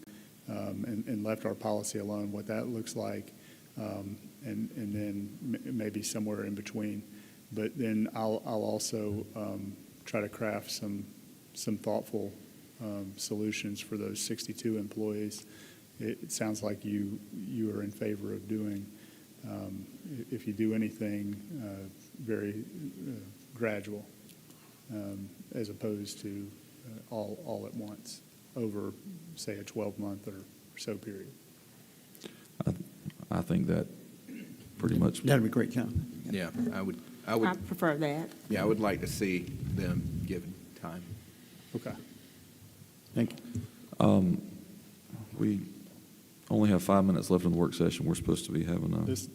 and left our policy alone, what that looks like, and then maybe somewhere in between. But then I'll also try to craft some thoughtful solutions for those 62 employees. It sounds like you are in favor of doing, if you do anything, very gradual, as opposed to all at once over, say, a 12-month or so period. I think that pretty much. That'd be great, John. Yeah, I would, I prefer that. yeah, I would like to see them given time. Okay. Thank you. We only have 5 minutes left in the work session. We're supposed to be having a. This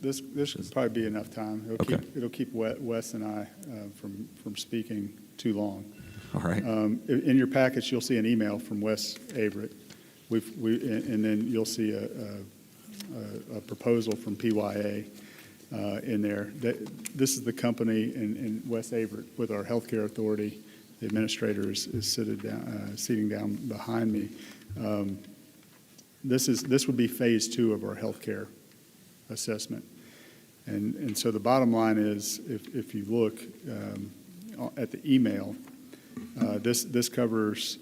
should probably be enough time. It'll keep Wes and I from speaking too long. All right. In your package, you'll see an email from Wes Averett. And then you'll see a proposal from PYA in there. This is the company, and Wes Averett with our healthcare authority, the administrator is seating down behind me. This would be phase 2 of our healthcare assessment. And so the bottom line is, if you look at the email, This covers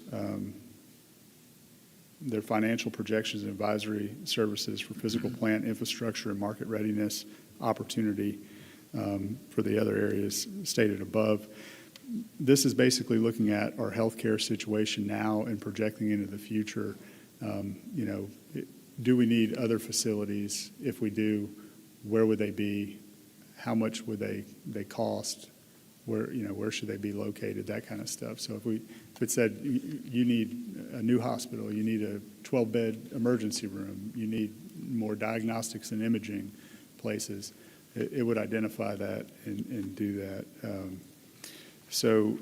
their financial projections and advisory services for physical plant infrastructure and market readiness opportunity for the other areas stated above. This is basically looking at our healthcare situation now and projecting into the future. Do we need other facilities? If we do, where would they be? How much would they cost? Where should they be located? That kind of stuff. So if it said you need a new hospital, you need a 12-bed emergency room, you need more diagnostics and imaging places, it would identify that and do that. So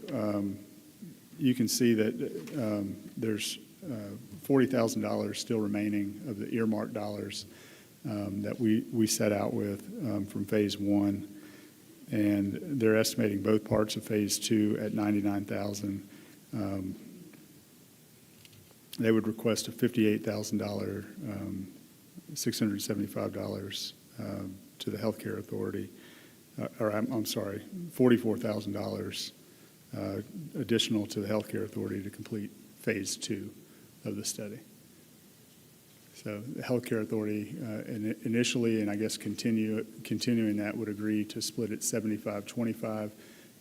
you can see that there's $40,000 still remaining of the earmarked dollars that we set out with from Phase 1. And they're estimating both parts of Phase 2 at $99,000. They would request a $58,000, $675 to the Healthcare Authority, I'm sorry, $44,000 additional to the Healthcare Authority to complete Phase 2 of the study. So the Healthcare Authority initially, and I guess continuing that, would agree to split it 75-25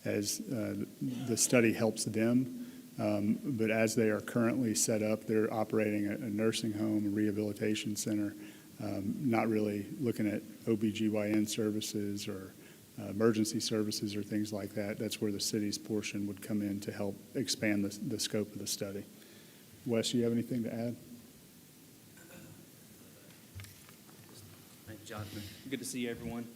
as the study helps them. But as they are currently set up, they're operating a nursing home, a rehabilitation center, not really looking at OBGYN services or emergency services or things like that. That's where the city's portion would come in to help expand the scope of the study. Wes, do you have anything to add? Thank you, Jonathan. Good to see everyone.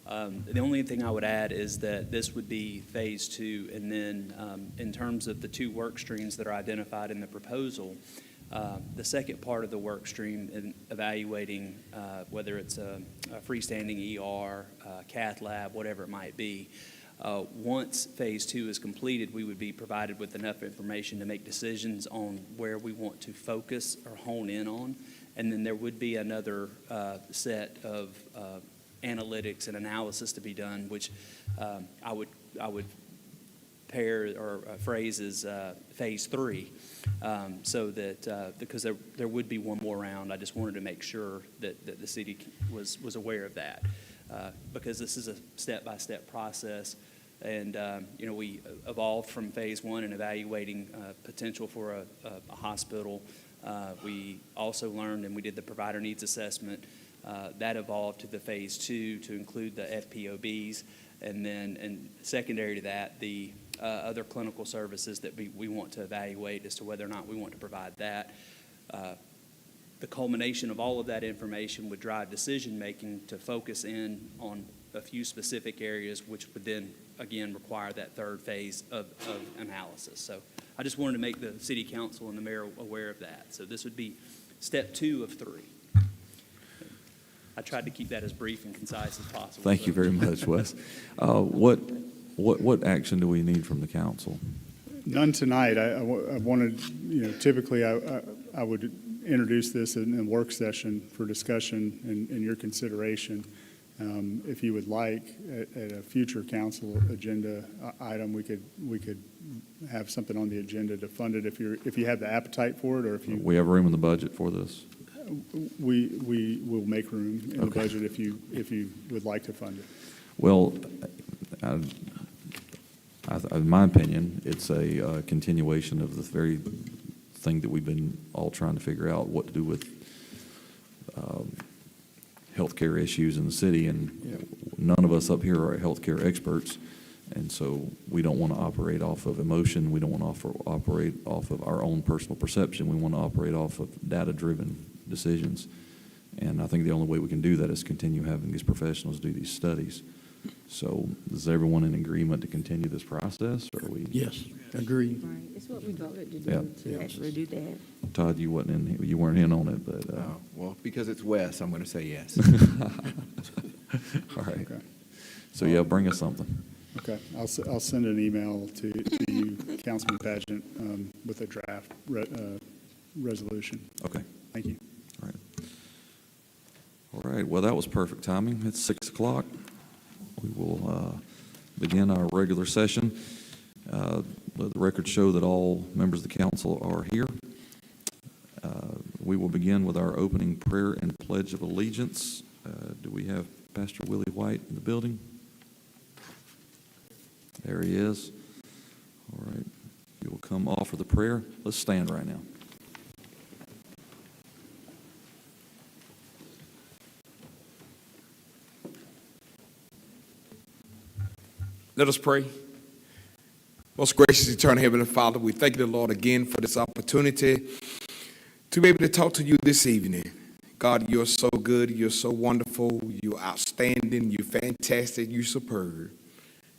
The only thing I would add is that this would be Phase 2, and then in terms of the two work streams that are identified in the proposal, the second part of the work stream in evaluating whether it's a freestanding ER, cath lab, whatever it might be, once Phase 2 is completed, we would be provided with enough information to make decisions on where we want to focus or hone in on. And then there would be another set of analytics and analysis to be done, which I would pair or phrase as Phase 3, so that because there would be one more round. I just wanted to make sure that the city was aware of that, because this is a step-by-step process. And, we evolved from Phase 1 in evaluating potential for a hospital. We also learned, and we did the provider needs assessment. That evolved to the Phase 2 to include the FPOBs. And then, and secondary to that, the other clinical services that we want to evaluate as to whether or not we want to provide that. The culmination of all of that information would drive decision-making to focus in on a few specific areas, which would then, again, require that third phase of analysis. So I just wanted to make the city council and the mayor aware of that. So this would be step 2 of 3. I tried to keep that as brief and concise as possible. Thank you very much, Wes. What action do we need from the council? None tonight. I wanted, typically I would introduce this in a work session for discussion and your consideration. If you would like, at a future council agenda item, we could have something on the agenda to fund it if you have the appetite for it, or if you. We have room in the budget for this? We will make room in the budget if you would like to fund it. Well, in my opinion, it's a continuation of the very thing that we've been all trying to figure out, what to do with healthcare issues in the city, and none of us up here are healthcare experts, and so we don't want to operate off of emotion. We don't want to operate off of our own personal perception. We want to operate off of data-driven decisions, and I think the only way we can do that is continue having these professionals do these studies. So is everyone in agreement to continue this process, or are we? Yes, agree. Right, it's what we voted to do, to actually do that. Todd, you weren't in on it, but. Well, because it's Wes, I'm going to say yes. All right. Okay. So, yeah, bring us something. Okay, I'll send an email to you, Councilman Pageant, with a draft resolution. Okay. Thank you. All right. All right, well, that was perfect timing. It's 6 o'clock. We will begin our regular session. let the record show that all members of the council are here. We will begin with our opening prayer and pledge of allegiance. Do we have Pastor Willie White in the building? There he is. All right. You will come offer the prayer. Let's stand right now. Let us pray. Most gracious, eternal Heavenly Father, we thank you, Lord, again for this opportunity to be able to talk to you this evening. God, you're so good, you're so wonderful, you're outstanding, you're fantastic, you're superb.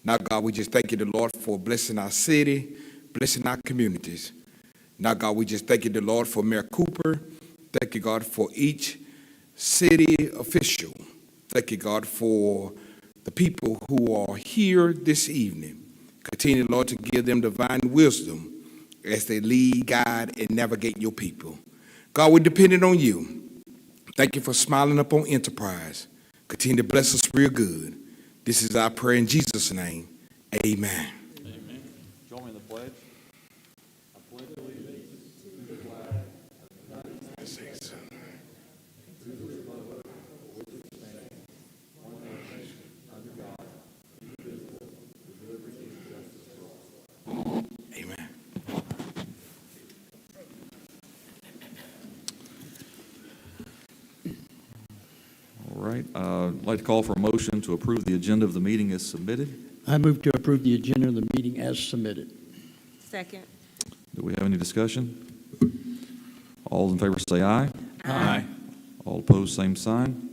Now, God, we just thank you, the Lord, for blessing our city, blessing our communities. Now, God, we just thank you, the Lord, for Mayor Cooper. Thank you, God, for each city official. Thank you, God, for the people who are here this evening. Continue, Lord, to give them divine wisdom as they lead, guide, and navigate your people. God, we're dependent on you. Thank you for smiling upon Enterprise. Continue to bless us real good. This is our prayer in Jesus' name. Amen. Amen. Join me in the pledge. Amen. All right. I'd like to call for a motion to approve the agenda of the meeting as submitted. I move to approve the agenda of the meeting as submitted. Second. Do we have any discussion? All in favor say aye. Aye. All opposed, same sign.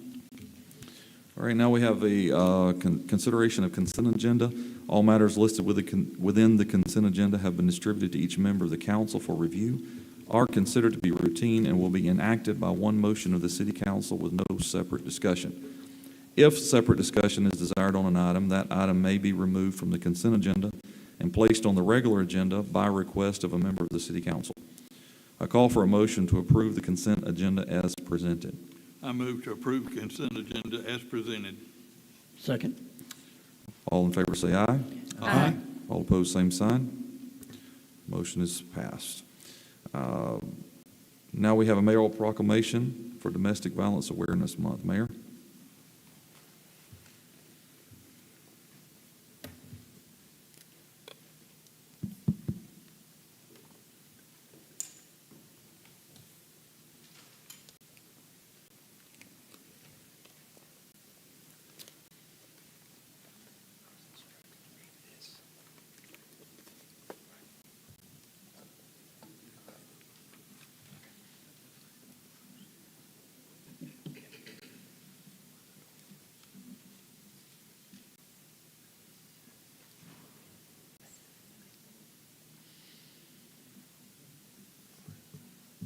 All right, now we have a consideration of consent agenda. All matters listed within the consent agenda have been distributed to each member of the council for review, are considered to be routine, and will be enacted by one motion of the city council with no separate discussion. If separate discussion is desired on an item, that item may be removed from the consent agenda and placed on the regular agenda by request of a member of the city council. I call for a motion to approve the consent agenda as presented. I move to approve consent agenda as presented. Second. All in favor say aye. Aye. All opposed, same sign. Motion is passed. Now we have a mayoral proclamation for Domestic Violence Awareness Month. Mayor?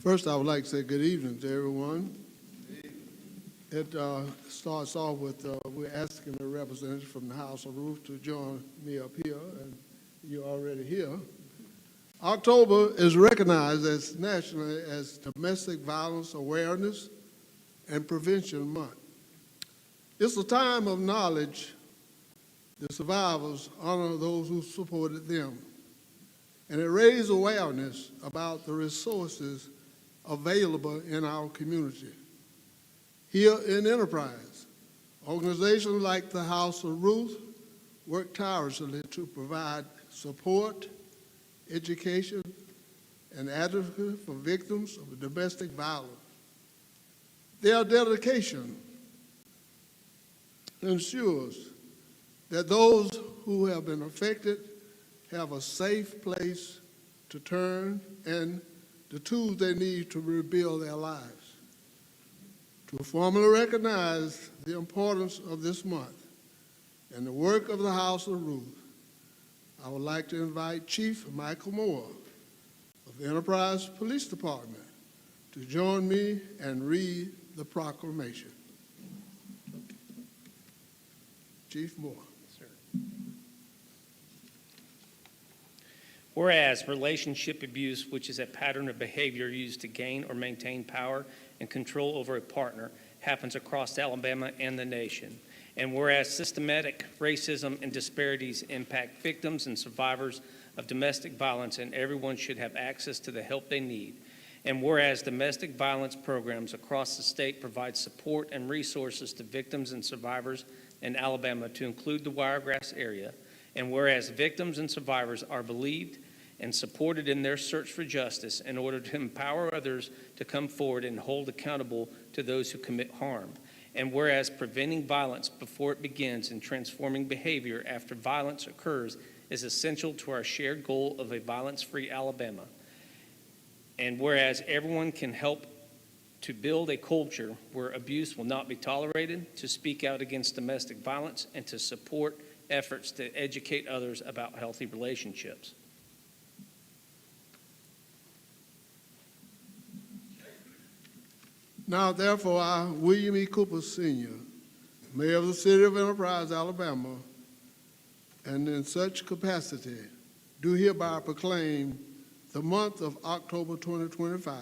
First, I would like to say good evening to everyone. It starts off with we're asking the representative from the House of Ruth to join me up here, and you're already here. October is recognized as nationally as Domestic Violence Awareness and Prevention Month. It's a time of knowledge. The survivors honor those who supported them, and it raises awareness about the resources available in our community. Here in Enterprise, organizations like the House of Ruth work tirelessly to provide support, education, and advocacy for victims of domestic violence. Their dedication ensures that those who have been affected have a safe place to turn and the tools they need to rebuild their lives. To formally recognize the importance of this month and the work of the House of Ruth, I would like to invite Chief Michael Moore of the Enterprise Police Department to join me and read the proclamation. Chief Moore. Whereas relationship abuse, which is a pattern of behavior used to gain or maintain power and control over a partner, happens across Alabama and the nation. And whereas systematic racism and disparities impact victims and survivors of domestic violence, and everyone should have access to the help they need. And whereas domestic violence programs across the state provide support and resources to victims and survivors in Alabama, to include the Wiregrass area, and whereas victims and survivors are believed and supported in their search for justice in order to empower others to come forward and hold accountable to those who commit harm. And whereas preventing violence before it begins and transforming behavior after violence occurs is essential to our shared goal of a violence-free Alabama. And whereas everyone can help to build a culture where abuse will not be tolerated, to speak out against domestic violence, and to support efforts to educate others about healthy relationships. Now therefore, I, William E. Cooper Sr., Mayor of the City of Enterprise, Alabama, and in such capacity, do hereby proclaim the month of October 2025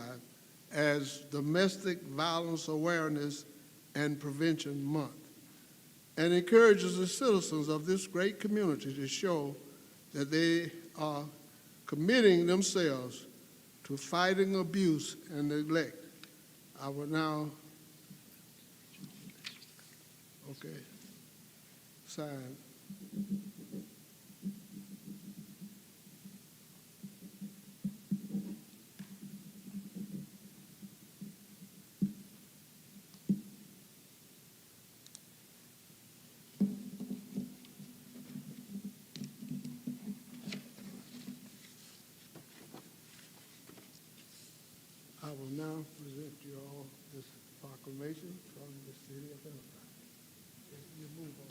as Domestic Violence Awareness and Prevention Month, and encourages the citizens of this great community to show that they are committing themselves to fighting abuse and neglect. I will now, sign. I will now present you all this proclamation from the City of Enterprise. You move on.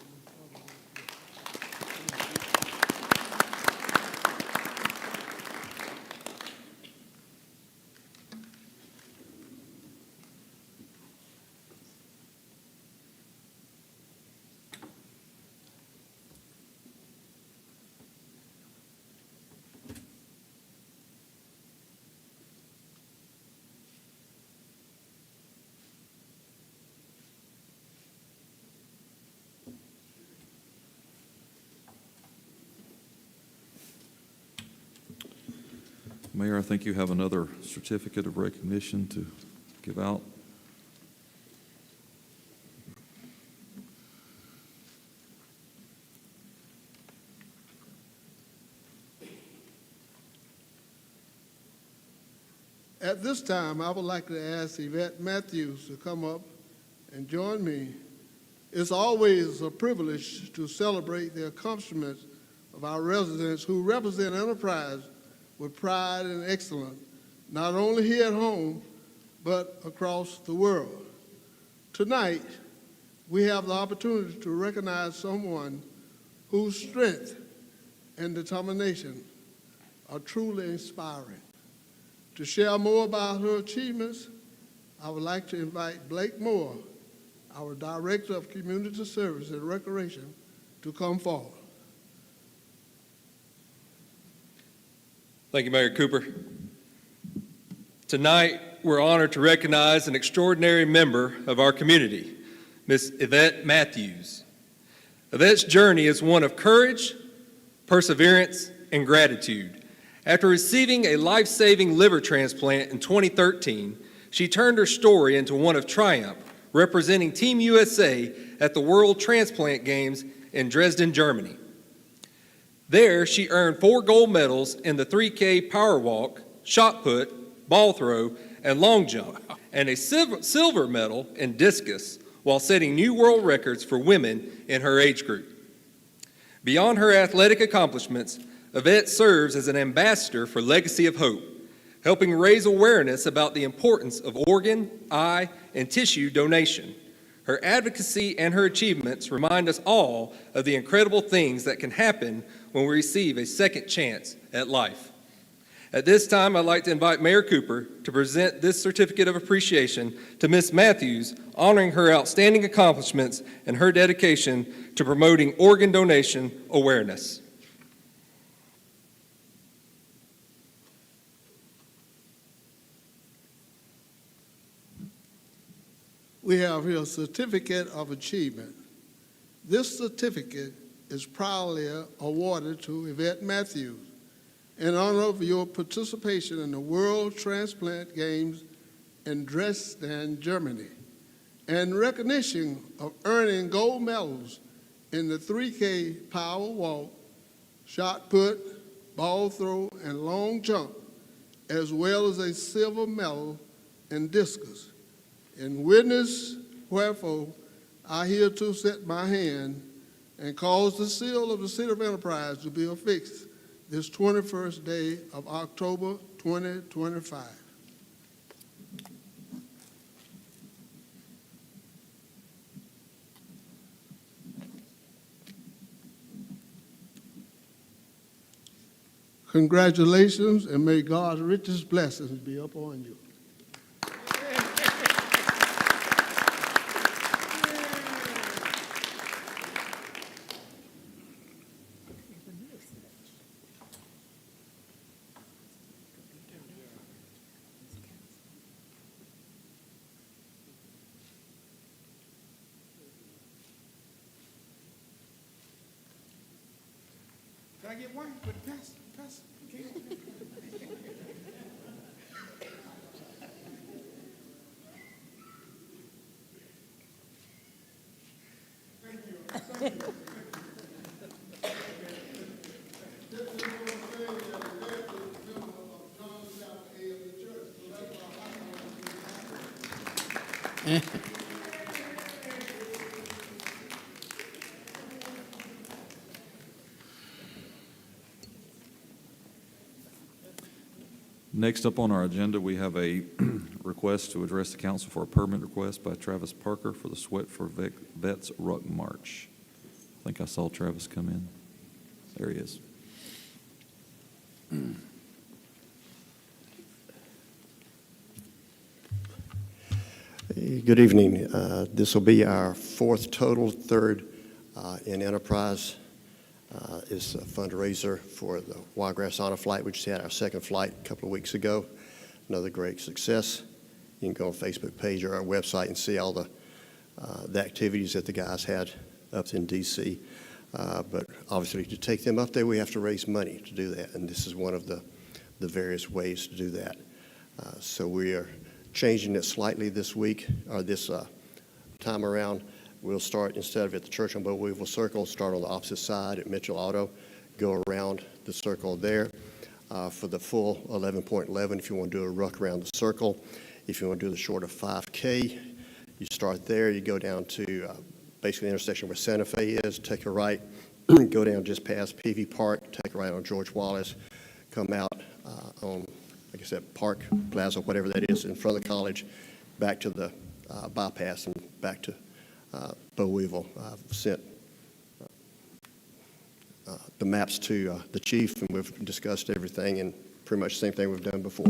Mayor, I think you have another certificate of recognition to give out. At this time, I would like to ask Yvette Matthews to come up and join me. It's always a privilege to celebrate the accomplishments of our residents who represent Enterprise with pride and excellence, not only here at home, but across the world. Tonight, we have the opportunity to recognize someone whose strength and determination are truly inspiring. To share more about her achievements, I would like to invite Blake Moore, our Director of Community Service and Recreation, to come forward. Thank you, Mayor Cooper. Tonight, we're honored to recognize an extraordinary member of our community, Miss Yvette Matthews. Yvette's journey is one of courage, perseverance, and gratitude. After receiving a life-saving liver transplant in 2013, she turned her story into one of triumph, representing Team USA at the World Transplant Games in Dresden, Germany. There, she earned 4 gold medals in the 3K power walk, shot put, ball throw, and long jump, and a silver medal in discus, while setting new world records for women in her age group. Beyond her athletic accomplishments, Yvette serves as an ambassador for Legacy of Hope, helping raise awareness about the importance of organ, eye, and tissue donation. Her advocacy and her achievements remind us all of the incredible things that can happen when we receive a second chance at life. At this time, I'd like to invite Mayor Cooper to present this certificate of appreciation to Ms. Matthews, honoring her outstanding accomplishments and her dedication to promoting organ donation awareness. We have here a certificate of achievement. This certificate is proudly awarded to Yvette Matthews in honor of your participation in the World Transplant Games in Dresden, Germany, and recognition of earning gold medals in the 3K power walk, shot put, ball throw, and long jump, as well as a silver medal in discus. In witness wherefore, I hereto set my hand and cause the seal of the City of Enterprise to be affixed this 21st day of October 2025. Congratulations, and may God's richest blessings be upon you. Can I get one? But pass. Next up on our agenda, we have a request to address the council for a permit request by Travis Parker for the Sweat for Vets Ruck March. I think I saw Travis come in. There he is. Good evening. This will be our fourth total, third in Enterprise. It's a fundraiser for the Wiregrass Honor Flight. We just had our second flight a couple of weeks ago. Another great success. You can go on Facebook page or our website and see all the activities that the guys had up in D.C. But obviously, to take them up there, we have to raise money to do that, and this is one of the various ways to do that. So we are changing it slightly this week, or this time around. We'll start, instead of at the Church on Beauweevil Circle, start on the opposite side at Mitchell Auto, go around the circle there for the full 11.11 if you want to do a ruck around the circle. If you want to do the shorter 5K, you start there, you go down to basically the intersection where Santa Fe is, take a right, go down just past PV Park, take a right on George Wallace, come out on, like I said, Park Plaza, whatever that is, in front of the college, back to the bypass and back to Beauweevil. I've sent the maps to the chief, and we've discussed everything, and pretty much the same thing we've done before.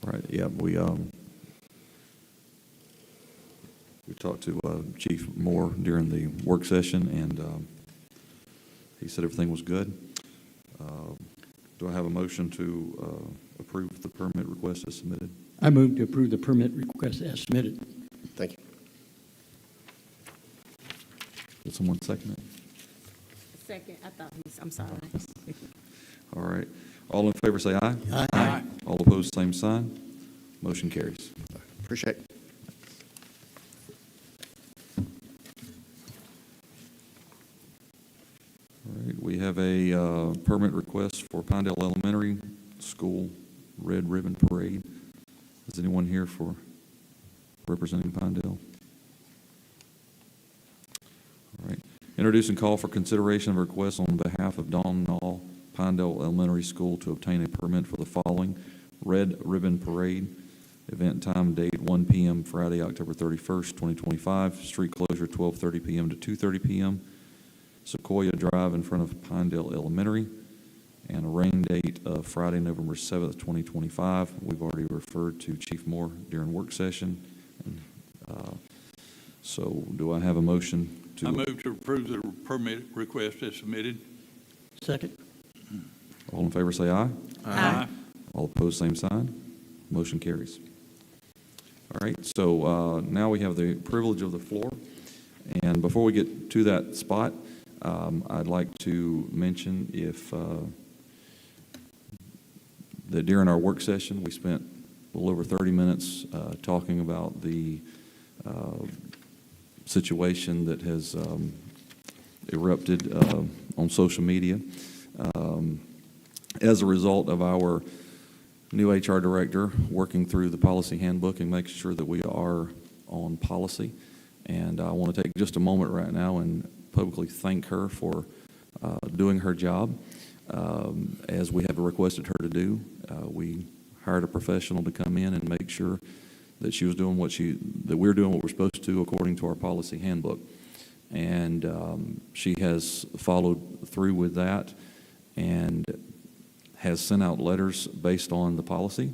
Right, yeah, we talked to Chief Moore during the work session, and he said everything was good. Do I have a motion to approve the permit request as submitted? I move to approve the permit request as submitted. Thank you. Did someone second it? Second, I thought I'm sorry. All right. All in favor say aye. Aye. All opposed, same sign. Motion carries. Appreciate it. All right, we have a permit request for Pinedale Elementary School Red Ribbon Parade. Is anyone here for representing Pinedale? All right. Introduce and call for consideration of a request on behalf of Dawn Knoll, Pinedale Elementary School, to obtain a permit for the following Red Ribbon Parade. Event time, date 1 p.m. Friday, October 31st, 2025. Street closure 12:30 p.m. to 2:30 p.m. Sequoia Drive in front of Pinedale Elementary. And a rain date of Friday, November 7th, 2025. We've already referred to Chief Moore during work session. And, so do I have a motion to? I move to approve the permit request as submitted. Second. All in favor say aye. Aye. All opposed, same sign. Motion carries. All right, so now we have the privilege of the floor. And before we get to that spot, I'd like to mention that during our work session, we spent a little over 30 minutes talking about the situation that has erupted on social media as a result of our new HR director working through the policy handbook and making sure that we are on policy. And I want to take just a moment right now and publicly thank her for doing her job as we have requested her to do. We hired a professional to come in and make sure that she was doing that we're doing what we're supposed to according to our policy handbook. And she has followed through with that and has sent out letters based on the policy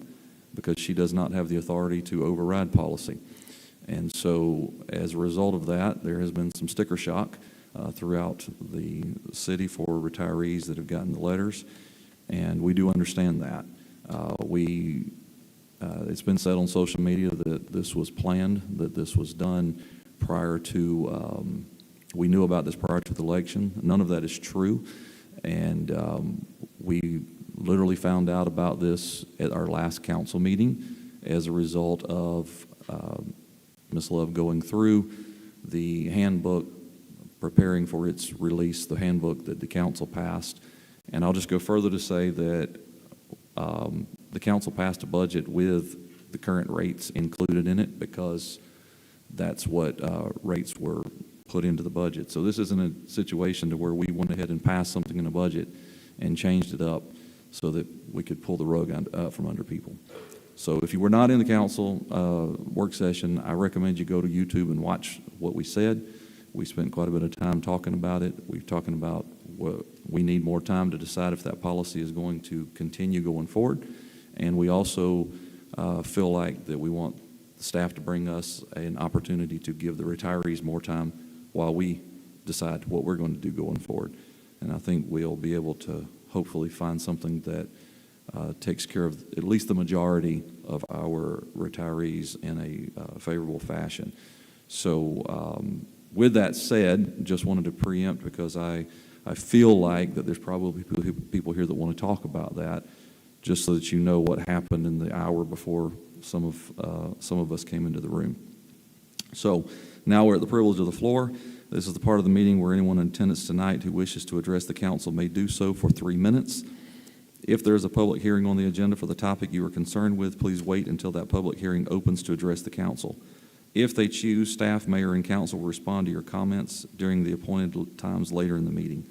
because she does not have the authority to override policy. And so as a result of that, there has been some sticker shock throughout the city for retirees that have gotten the letters, and we do understand that. It's been said on social media that this was planned, that this was done prior to, we knew about this prior to the election. None of that is true, and we literally found out about this at our last council meeting as a result of Ms. Love going through the handbook, preparing for its release, the handbook that the council passed. And I'll just go further to say that the council passed a budget with the current rates included in it because that's what rates were put into the budget. So this isn't a situation to where we went ahead and passed something in a budget and changed it up so that we could pull the rug out from under people. So if you were not in the council work session, I recommend you go to YouTube and watch what we said. We spent quite a bit of time talking about it. We've talking about what we need more time to decide if that policy is going to continue going forward. And we also feel like that we want the staff to bring us an opportunity to give the retirees more time while we decide what we're going to do going forward. And I think we'll be able to hopefully find something that takes care of at least the majority of our retirees in a favorable fashion. So with that said, just wanted to preempt because I feel like that there's probably people here that want to talk about that, just so that you know what happened in the hour before some of us came into the room. So now we're at the privilege of the floor. This is the part of the meeting where anyone in attendance tonight who wishes to address the council may do so for 3 minutes. If there is a public hearing on the agenda for the topic you are concerned with, please wait until that public hearing opens to address the council. If they choose, staff, mayor, and council will respond to your comments during the appointed times later in the meeting.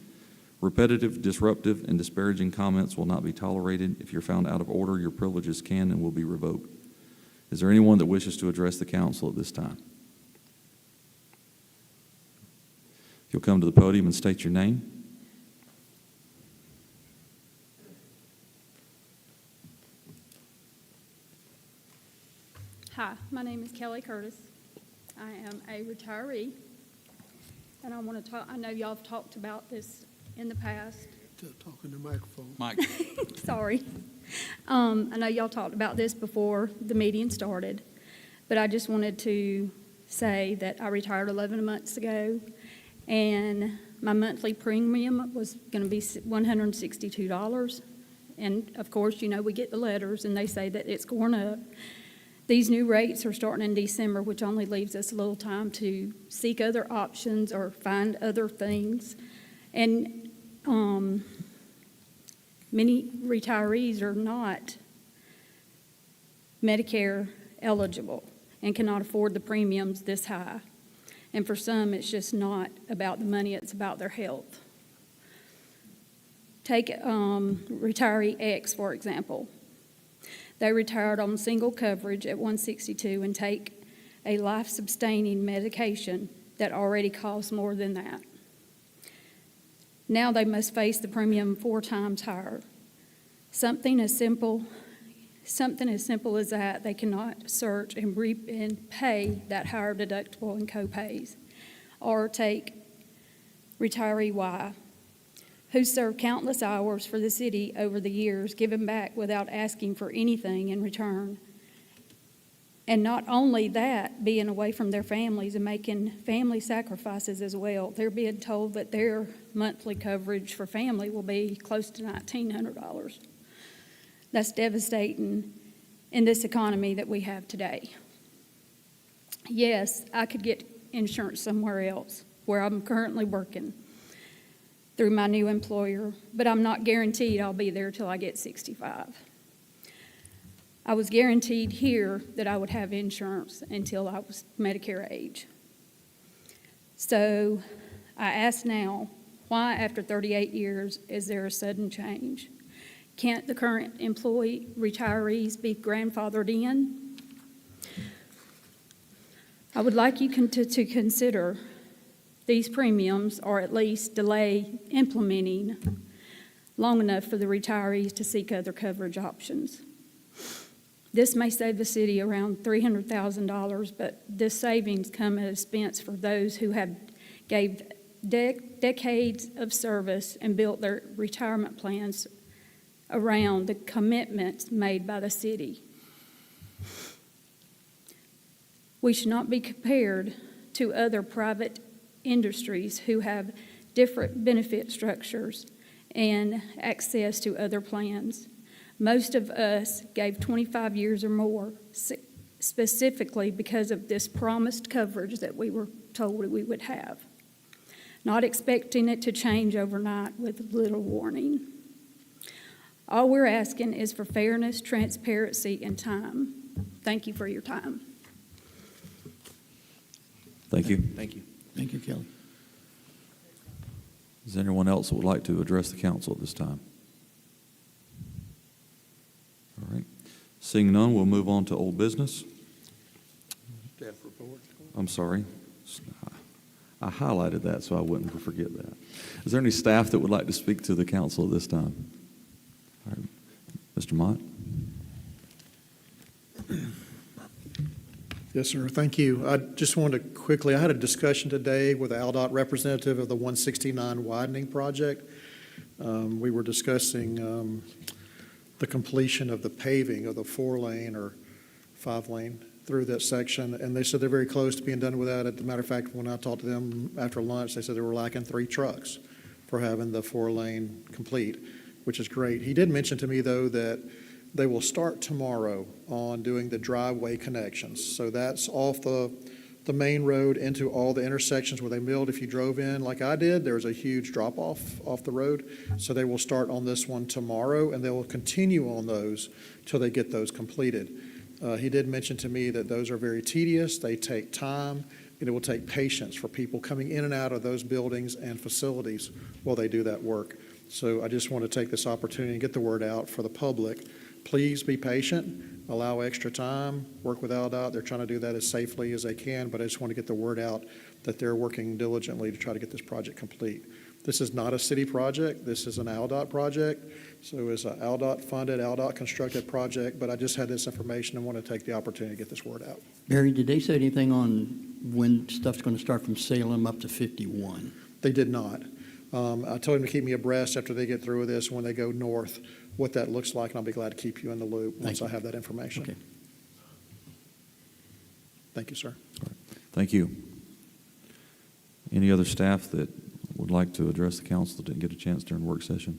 Repetitive, disruptive, and disparaging comments will not be tolerated. If you're found out of order, your privileges can and will be revoked. Is there anyone that wishes to address the council at this time? If you'll come to the podium and state your name. Hi, my name is Kelly Curtis. I am a retiree, and I want to talk. I know y'all have talked about this in the past. Talk in the microphone. Mike. Sorry. I know y'all talked about this before the meeting started, but I just wanted to say that I retired 11 months ago, and my monthly premium was going to be $162. And, of course, you know, we get the letters, and they say that it's going up. These new rates are starting in December, which only leaves us a little time to seek other options or find other things. And many retirees are not Medicare eligible and cannot afford the premiums this high. And for some, it's just not about the money, it's about their health. Take retiree X, for example. They retired on single coverage at $162 and take a life-sustaining medication that already costs more than that. Now they must face the premium 4 times higher. Something as simple as that, they cannot search and pay that higher deductible and co-pays. Or take retiree Y, who served countless hours for the city over the years, giving back without asking for anything in return. And not only that, being away from their families and making family sacrifices as well. They're being told that their monthly coverage for family will be close to $1,900. That's devastating in this economy that we have today. Yes, I could get insurance somewhere else where I'm currently working through my new employer, but I'm not guaranteed I'll be there till I get 65. I was guaranteed here that I would have insurance until I was Medicare age. So I ask now, why after 38 years is there a sudden change? Can't the current employee retirees be grandfathered in? I would like you to consider these premiums, or at least delay implementing long enough for the retirees to seek other coverage options. This may save the city around $300,000, but this savings come at expense for those who have gave decades of service and built their retirement plans around the commitments made by the city. We should not be compared to other private industries who have different benefit structures and access to other plans. Most of us gave 25 years or more specifically because of this promised coverage that we were told we would have, not expecting it to change overnight with little warning. All we're asking is for fairness, transparency, and time. Thank you for your time. Thank you. Thank you. Thank you, Kelly. Is there anyone else that would like to address the council at this time? All right. Seeing none, we'll move on to old business. Staff report. I'm sorry. I highlighted that so I wouldn't forget that. Is there any staff that would like to speak to the council at this time? All right. Mr. Mott? Yes, sir. Thank you. I just wanted to quickly, I had a discussion today with the ALDOT representative of the 169 widening project. We were discussing the completion of the paving of the 4-lane or 5-lane through that section, and they said they're very close to being done with that. As a matter of fact, when I talked to them after lunch, they said they were lacking 3 trucks for having the 4-lane complete, which is great. He did mention to me, though, that they will start tomorrow on doing the driveway connections. So that's off the main road into all the intersections where they milled. If you drove in like I did, there was a huge drop-off off the road. So they will start on this one tomorrow, and they will continue on those till they get those completed. He did mention to me that those are very tedious. They take time, and it will take patience for people coming in and out of those buildings and facilities while they do that work. So I just want to take this opportunity and get the word out for the public. Please be patient, allow extra time, work with ALDOT. They're trying to do that as safely as they can, but I just want to get the word out that they're working diligently to try to get this project complete. This is not a city project. This is an ALDOT project. So it's an ALDOT-funded, ALDOT-constructed project, but I just had this information and want to take the opportunity to get this word out. Barry, did they say anything on when stuff's going to start from Salem up to 51? They did not. I told them to keep me abreast after they get through with this, when they go north, what that looks like, and I'll be glad to keep you in the loop once I have that information. Okay. Thank you, sir. Thank you. Any other staff that would like to address the council that didn't get a chance during work session?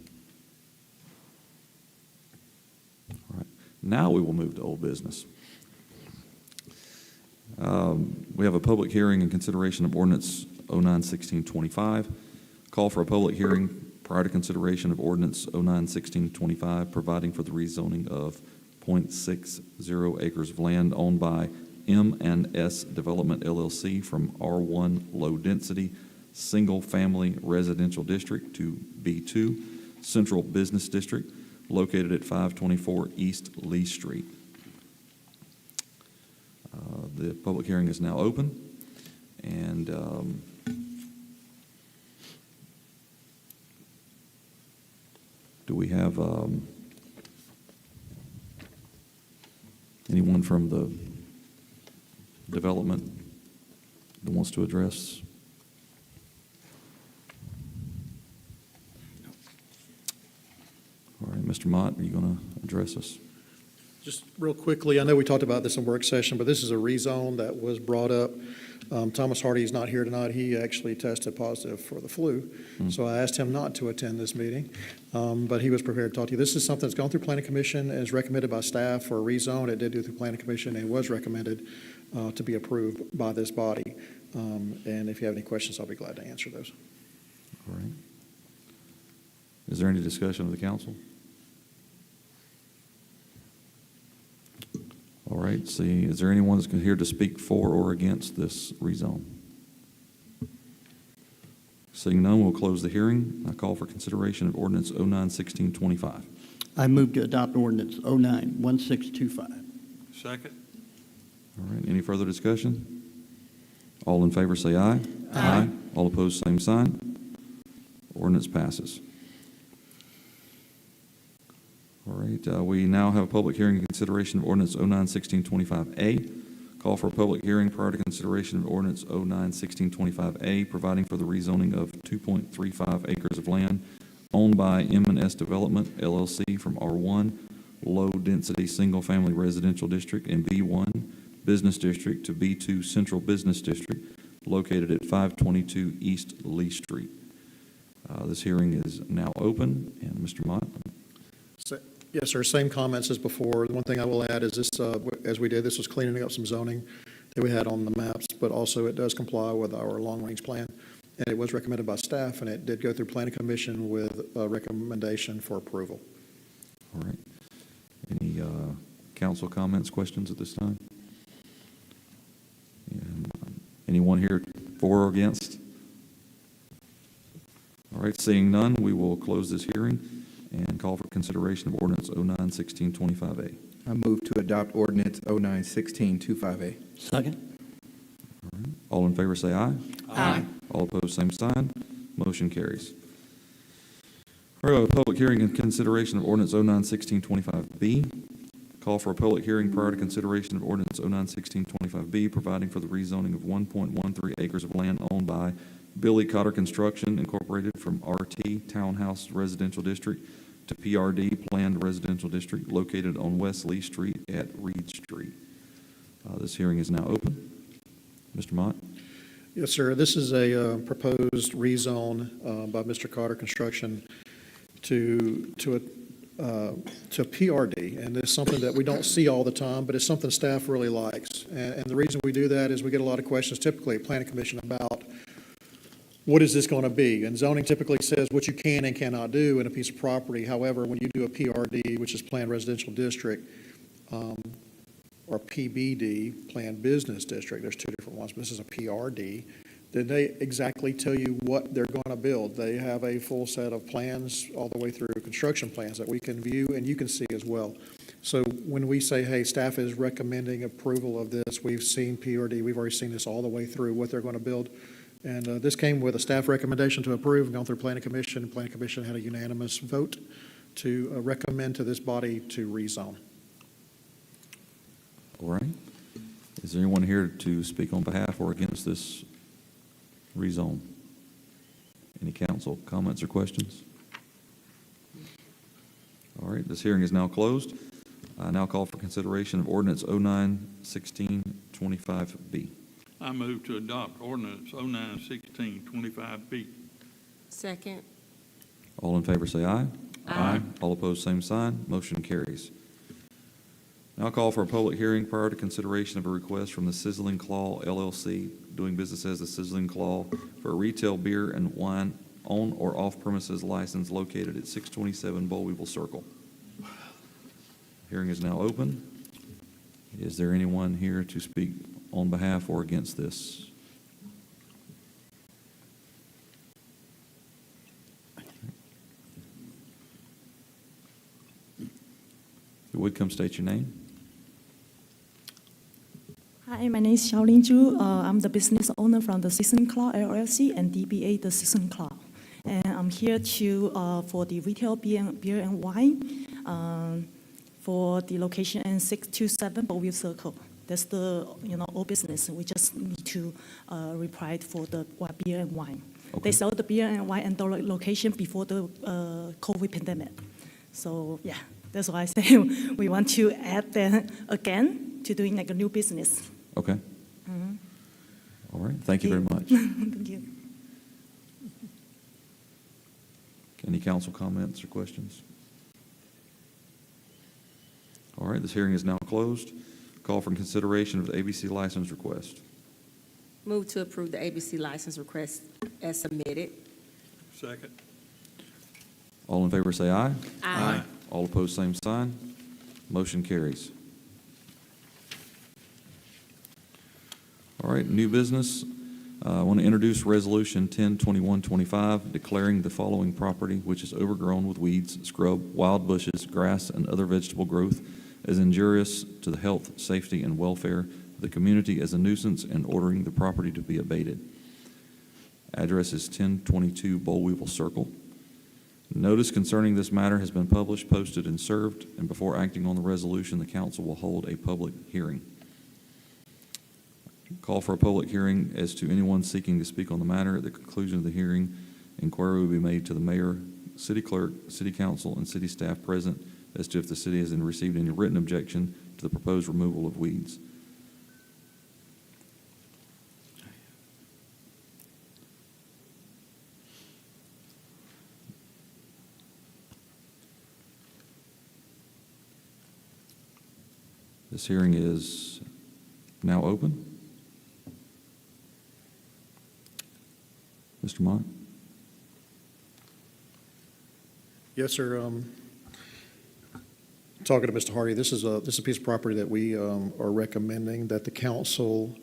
All right. Now we will move to old business. We have a public hearing and consideration of ordinance 09-1625. Call for a public hearing prior to consideration of ordinance 09-1625, providing for the rezoning of .60 acres of land owned by M&S Development LLC from R1 Low Density Single Family Residential District to B2 Central Business District, located at 524 East Lee Street. The public hearing is now open, and do we have anyone from the development that wants to address? All right, Mr. Mott, are you going to address us? Just real quickly, I know we talked about this in work session, but this is a rezone that was brought up. Thomas Hardy is not here tonight. He actually tested positive for the flu. So I asked him not to attend this meeting, but he was prepared to talk to you. This is something that's gone through Planning Commission and is recommended by staff for a rezone. It did go through Planning Commission and was recommended to be approved by this body. And if you have any questions, I'll be glad to answer those. All right. Is there any discussion of the council? All right, see, is there anyone that's here to speak for or against this rezone? Seeing none, we'll close the hearing. I call for consideration of ordinance 09-1625. I move to adopt ordinance 09-1625. Second? All right, any further discussion? All in favor say aye. Aye. All opposed, same sign. Ordinance passes. All right, we now have a public hearing and consideration of ordinance 09-1625A. Call for a public hearing prior to consideration of ordinance 09-1625A, providing for the rezoning of 2.35 acres of land owned by M&S Development, LLC, from R1, low-density, single-family residential district, and B1, business district, to B2, central business district, located at 522 East Lee Street. This hearing is now open, and Mr. Mott. Yes, sir, same comments as before. The one thing I will add is this, as we did, this was cleaning up some zoning that we had on the maps, but also it does comply with our long-range plan. And it was recommended by staff, and it did go through Planning Commission with a recommendation for approval. All right. Any council comments, questions at this time? And, anyone here for or against? All right, seeing none, we will close this hearing and call for consideration of ordinance 09-1625A. I move to adopt ordinance 09-1625A. Second. All right. All in favor say aye. Aye. All opposed, same sign. Motion carries. All right, a public hearing and consideration of ordinance 09-1625B. Call for a public hearing prior to consideration of ordinance 09-1625B, providing for the rezoning of 1.13 acres of land owned by Billy Cotter Construction Incorporated from RT Townhouse Residential District to PRD Planned Residential District located on West Lee Street at Reed Street. This hearing is now open. Mr. Mott? Yes, sir. This is a proposed rezone by Mr. Carter Construction to PRD, and it's something that we don't see all the time, but it's something staff really likes. And the reason we do that is we get a lot of questions typically at Planning Commission about what is this going to be? And zoning typically says what you can and cannot do in a piece of property. However, when you do a PRD, which is Planned Residential District, or PBD, Planned Business District, there's two different ones, but this is a PRD, then they exactly tell you what they're going to build. They have a full set of plans all the way through construction plans that we can view and you can see as well. So when we say, hey, staff is recommending approval of this, we've seen PRD, we've already seen this all the way through what they're going to build. And this came with a staff recommendation to approve, gone through Planning Commission. Planning Commission had a unanimous vote to recommend to this body to rezone. All right. Is there anyone here to speak on behalf or against this rezone? Any council comments or questions? All right, this hearing is now closed. I now call for consideration of ordinance 09-1625B. I move to adopt ordinance 09-1625B. Second. All in favor say aye. Aye. All opposed, same sign. Motion carries. Now call for a public hearing prior to consideration of a request from the Sizzling Claw LLC, doing business as the Sizzling Claw, for a retail beer and wine on or off premises license located at 627 Bowlweevil Circle. Hearing is now open. Is there anyone here to speak on behalf or against this? If you would, come state your name. Hi, my name is Xiaolin Zhu. I'm the business owner from the Sizzling Claw LLC and DBA The Sizzling Claw. And I'm here to for the retail beer and wine for the location in 627 Bowlweevil Circle. That's the old business. We just need to reply for the beer and wine. Okay. They sell the beer and wine and the location before the COVID pandemic. So yeah, That's why I say we want to add that again to doing like a new business. Okay. All right, thank you very much. Thank you. Any council comments or questions? All right, this hearing is now closed. Call for consideration of the ABC license request. Move to approve the ABC license request as submitted. Second. All in favor say aye. Aye. All opposed, same sign. Motion carries. All right, new business. I want to introduce Resolution 102125, declaring the following property, which is overgrown with weeds, scrub, wild bushes, grass, and other vegetable growth, as injurious to the health, safety, and welfare of the community as a nuisance, and ordering the property to be abated. Address is 1022 Bollweevil Circle. Notice concerning this matter has been published, posted, and served, and before acting on the resolution, the council will hold a public hearing. Call for a public hearing as to anyone seeking to speak on the matter. At the conclusion of the hearing, inquiry will be made to the mayor, city clerk, city council, and city staff present as to if the city has received any written objection to the proposed removal of weeds. This hearing is now open. Mr. Mott? Yes, sir. Talking to Mr. Hardy, this is a piece of property that we are recommending that the council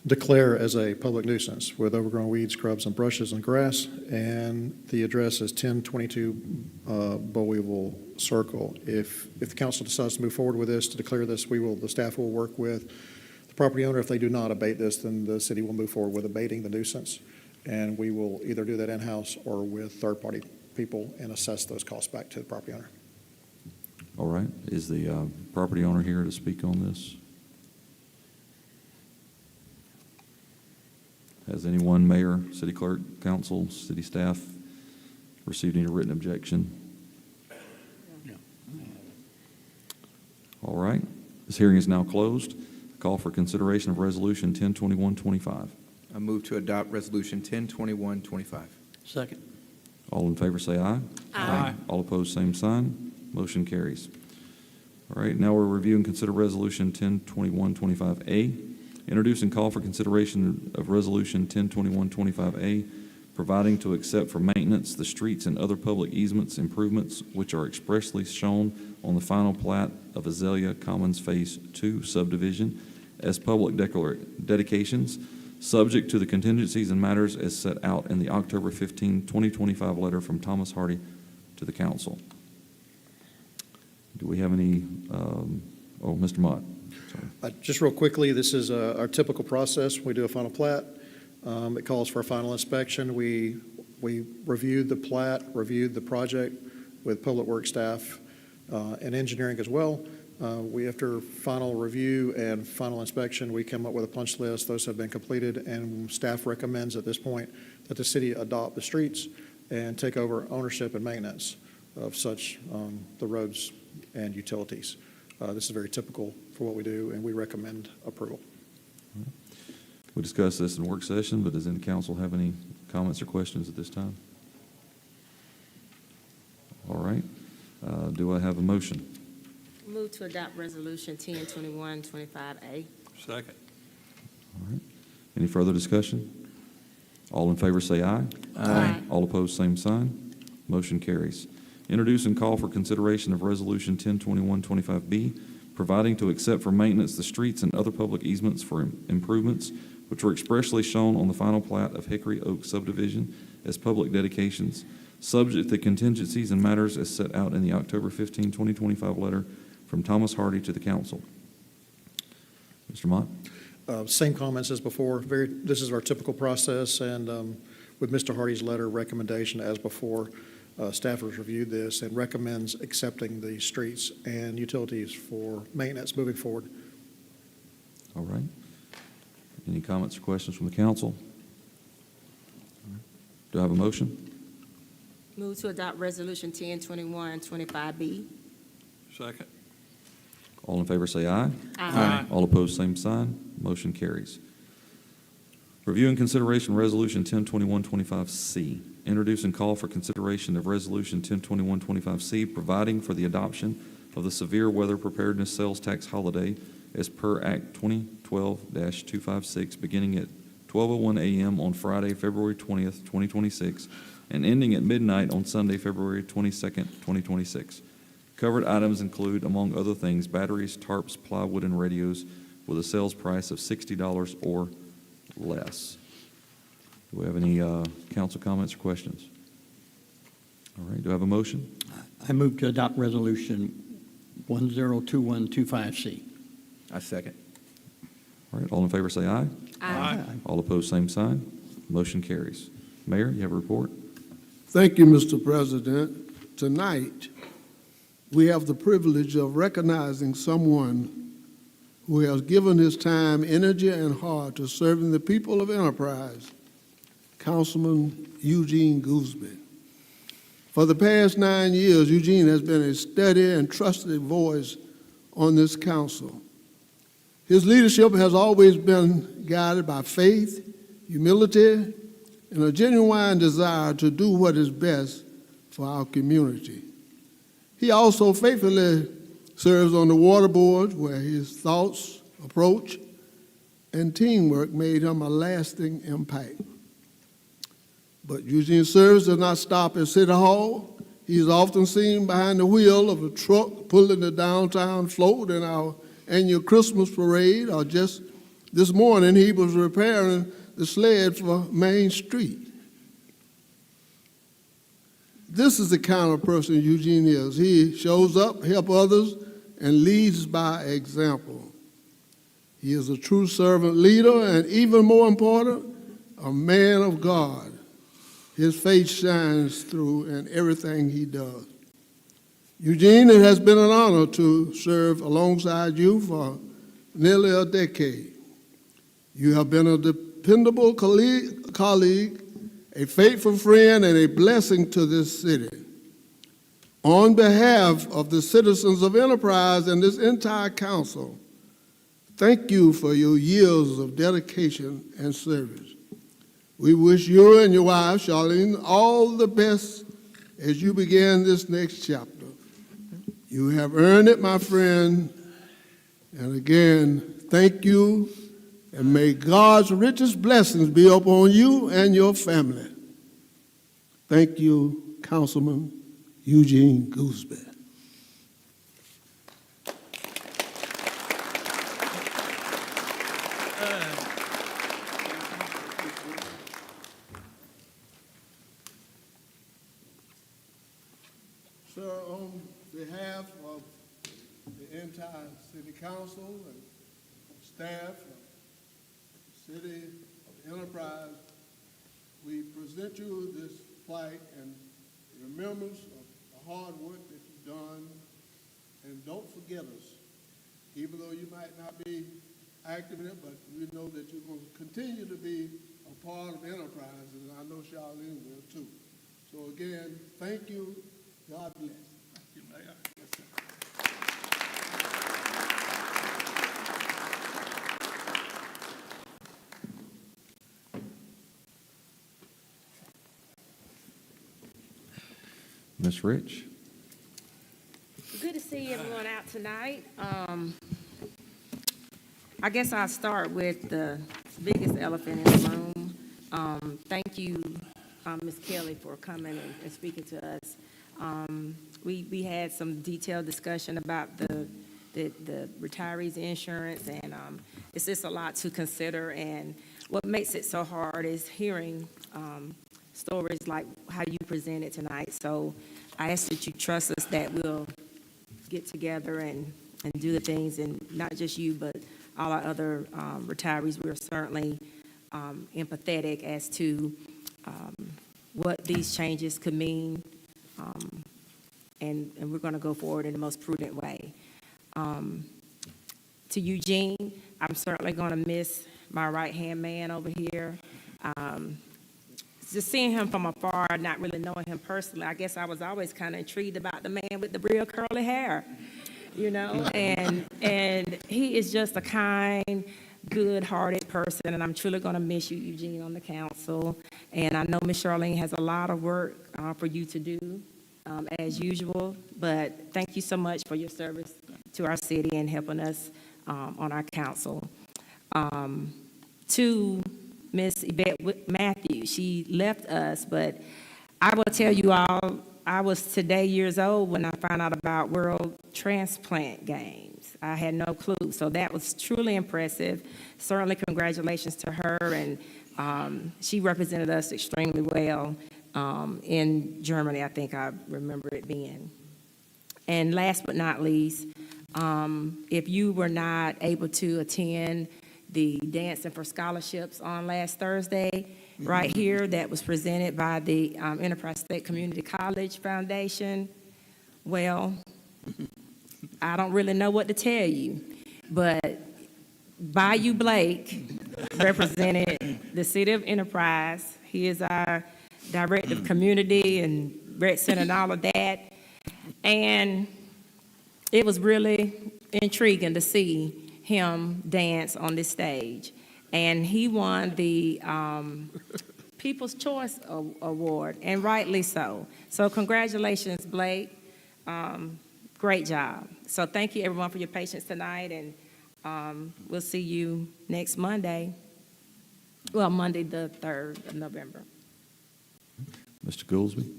declare as a public nuisance with overgrown weeds, scrubs, and brushes and grass. And the address is 1022 Bollweevil Circle. If the council decides to move forward with this, to declare this, the staff will work with the property owner. If they do not abate this, then the city will move forward with abating the nuisance. And we will either do that in-house or with third-party people and assess those costs back to the property owner. All right. Is the property owner here to speak on this? Has anyone, mayor, city clerk, council, city staff, received any written objection? All right. This hearing is now closed. Call for consideration of Resolution 102125. I move to adopt Resolution 102125. Second. All in favor say aye. Aye. All opposed, same sign. Motion carries. All right, now we'll review and consider Resolution 102125A. Introduce and call for consideration of Resolution 102125A, providing to accept for maintenance the streets and other public easements improvements which are expressly shown on the final plat of Azalea Commons Phase 2 subdivision as public dedications, subject to the contingencies and matters as set out in the October 15, 2025 letter from Thomas Hardy to the council. Do we have any, Mr. Mott? Sorry. Just real quickly, this is our typical process. We do a final plat. It calls for a final inspection. We reviewed the plat, reviewed the project with public works staff and engineering as well. After final review and final inspection, we come up with a punch list. Those have been completed, and staff recommends at this point that the city adopt the streets and take over ownership and maintenance of such the roads and utilities. This is very typical for what we do, and we recommend approval. We discussed this in work session, but does any council have any comments or questions at this time? All right. Do I have a motion? Move to adopt Resolution 102125A. Second. All right. Any further discussion? All in favor say aye. Aye. All opposed, same sign. Motion carries. Introduce and call for consideration of Resolution 102125B, providing to accept for maintenance the streets and other public easements for improvements which were expressly shown on the final plat of Hickory Oak subdivision as public dedications, subject to contingencies and matters as set out in the October 15, 2025 letter from Thomas Hardy to the council. Mr. Mott? Same comments as before. This is our typical process, and with Mr. Hardy's letter recommendation as before, staff has reviewed this and recommends accepting the streets and utilities for maintenance moving forward. All right. Any comments or questions from the council? Do I have a motion? Move to adopt Resolution 1021-25B. Second. All in favor say aye. Aye. All opposed, same sign. Motion carries. Review and consideration Resolution 1021-25C. Introduce and call for consideration of Resolution 1021-25C, providing for the adoption of the Severe Weather Preparedness Sales Tax Holiday as per Act 2012-256, beginning at 12:01 a.m. on Friday, February 20th, 2026, and ending at midnight on Sunday, February 22nd, 2026. Covered items include, among other things, batteries, tarps, plywood, and radios with a sales price of $60 or less. Do we have any council comments or questions? All right, do I have a motion? I move to adopt Resolution 102125C. I second. All right, all in favor say aye. Aye. All opposed, same sign. Motion carries. Mayor, you have a report? Thank you, Mr. President. Tonight, we have the privilege of recognizing someone who has given his time, energy, and heart to serving the people of Enterprise, Councilman Eugene Gooseby. For the past 9 years, Eugene has been a steady and trusted voice on this council. His leadership has always been guided by faith, humility, and a genuine desire to do what is best for our community. He also faithfully serves on the water board, where his thoughts, approach, and teamwork made him a lasting impact. But Eugene's service does not stop at City Hall. He is often seen behind the wheel of a truck pulling the downtown float in our annual Christmas parade, or just this morning he was repairing the sled for Main Street. This is the kind of person Eugene is. He shows up, helps others, and leads by example. He is a true servant leader, and even more important, a man of God. His face shines through in everything he does. Eugene, it has been an honor to serve alongside you for nearly a decade. You have been a dependable colleague, a faithful friend, and a blessing to this city. On behalf of the citizens of Enterprise and this entire council, thank you for your years of dedication and service. We wish you and your wife, Charlene, all the best as you begin this next chapter. You have earned it, my friend. And again, thank you, and may God's richest blessings be upon you and your family. Thank you, Councilman Eugene Gooseby. Sir, on behalf of the entire City Council and staff of the City of Enterprise, we present you this plaque and remembrance of the hard work that you've done. And don't forget us, even though you might not be active in it, but we know that you're going to continue to be a part of Enterprise, and I know Charlene will too. So again, thank you. God bless. Thank you, Mayor. Yes, sir. Ms. Rich? Good to see everyone out tonight. I guess I'll start with the biggest elephant in the room. Thank you, Ms. Kelly, for coming and speaking to us. We had some detailed discussion about the retirees' insurance, and it's just a lot to consider. And what makes it so hard is hearing stories like how you presented tonight. So I ask that you trust us that we'll get together and do the things, and not just you, but all our other retirees. We're certainly empathetic as to what these changes could mean, and we're going to go forward in the most prudent way. To Eugene, I'm certainly going to miss my right-hand man over here. just seeing him from afar, not really knowing him personally, I guess I was always kind of intrigued about the man with the real curly hair, you know? And he is just a kind, good-hearted person, and I'm truly going to miss you, Eugene, on the council. And I know Ms. Charlene has a lot of work for you to do, as usual, but thank you so much for your service to our city and helping us on our council. To Ms. Yvette Matthews, she left us, but I will tell you all, I was today years old when I found out about World Transplant Games. I had no clue, so that was truly impressive. Certainly congratulations to her, and she represented us extremely well in Germany, I think I remember it being. And last but not least, if you were not able to attend the Dancing for Scholarships on last Thursday, right here, that was presented by the Enterprise State Community College Foundation, well, I don't really know what to tell you, but Bayou Blake represented the city of Enterprise. He is our director of community and rec center and all of that. And it was really intriguing to see him dance on this stage. And he won the People's Choice Award, and rightly so. So congratulations, Blake. Great job. So thank you, everyone, for your patience tonight, and we'll see you next Monday. Well, Monday, the 3rd of November. Mr. Goolsbee?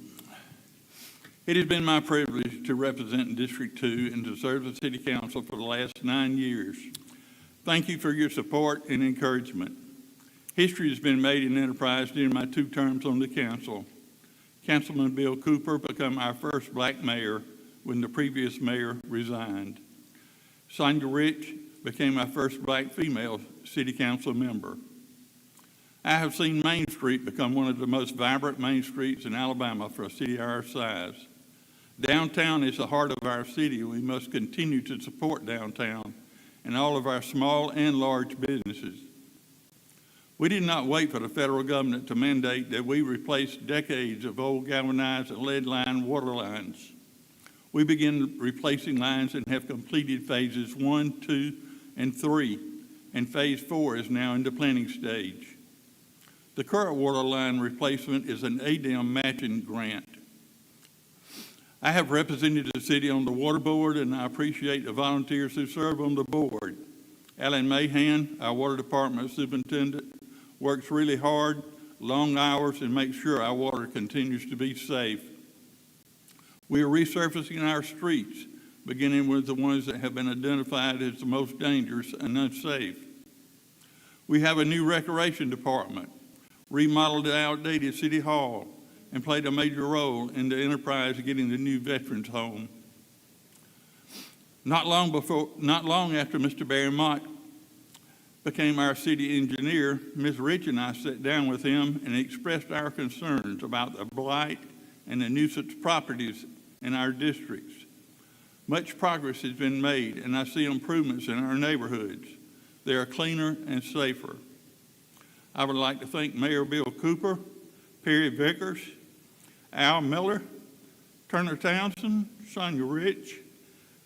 It has been my privilege to represent District 2 and to serve the City Council for the last 9 years. Thank you for your support and encouragement. History has been made in Enterprise during my 2 terms on the council. Councilman Bill Cooper became our first black mayor when the previous mayor resigned. Sonia Rich became our first black female city council member. I have seen Main Street become one of the most vibrant main streets in Alabama for a city our size. Downtown is the heart of our city, and we must continue to support downtown and all of our small and large businesses. We did not wait for the federal government to mandate that we replace decades of old galvanized and lead line water lines. We began replacing lines and have completed phases 1, 2, and 3, and phase 4 is now in the planning stage. The current water line replacement is an ADEM matching grant. I have represented the city on the water board, and I appreciate the volunteers who serve on the board. Alan Mahan, our water department superintendent, works really hard, long hours, and makes sure our water continues to be safe. We are resurfacing our streets, beginning with the ones that have been identified as the most dangerous and unsafe. We have a new recreation department, remodeled the outdated City Hall, and played a major role in the enterprise getting the new veterans home. Not long after Mr. Barry Mott became our city engineer, Ms. Rich and I sat down with him and expressed our concerns about the blight and the nuisance properties in our districts. Much progress has been made, and I see improvements in our neighborhoods. They are cleaner and safer. I would like to thank Mayor Bill Cooper, Perry Vickers, Al Miller, Turner Townsend, Sonia Rich,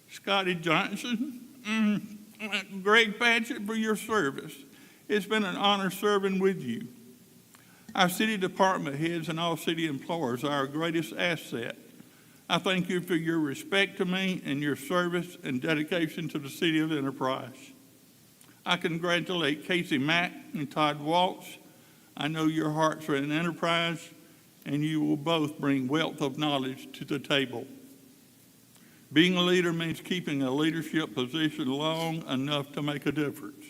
Scotty Johnson, Greg Patchett for your service. It's been an honor serving with you. Our city department heads and all city employees are our greatest asset. I thank you for your respect to me and your service and dedication to the city of Enterprise. I congratulate Casey Mack and Todd Waltz. I know your hearts are in Enterprise, and you will both bring wealth of knowledge to the table. Being a leader means keeping a leadership position long enough to make a difference.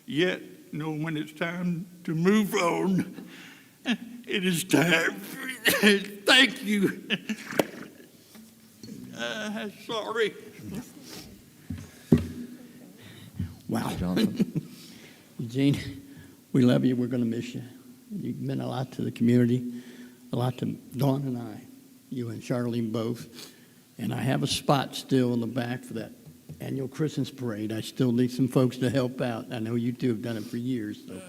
Yet, knowing when it's time to move on, it is time. Thank you. Sorry. Wow. Eugene, we love you. We're going to miss you. You've meant a lot to the community, a lot to Dawn and I, you and Charlene both. And I have a spot still in the back for that annual Christmas parade. I still need some folks to help out. I know you two have done it for years, so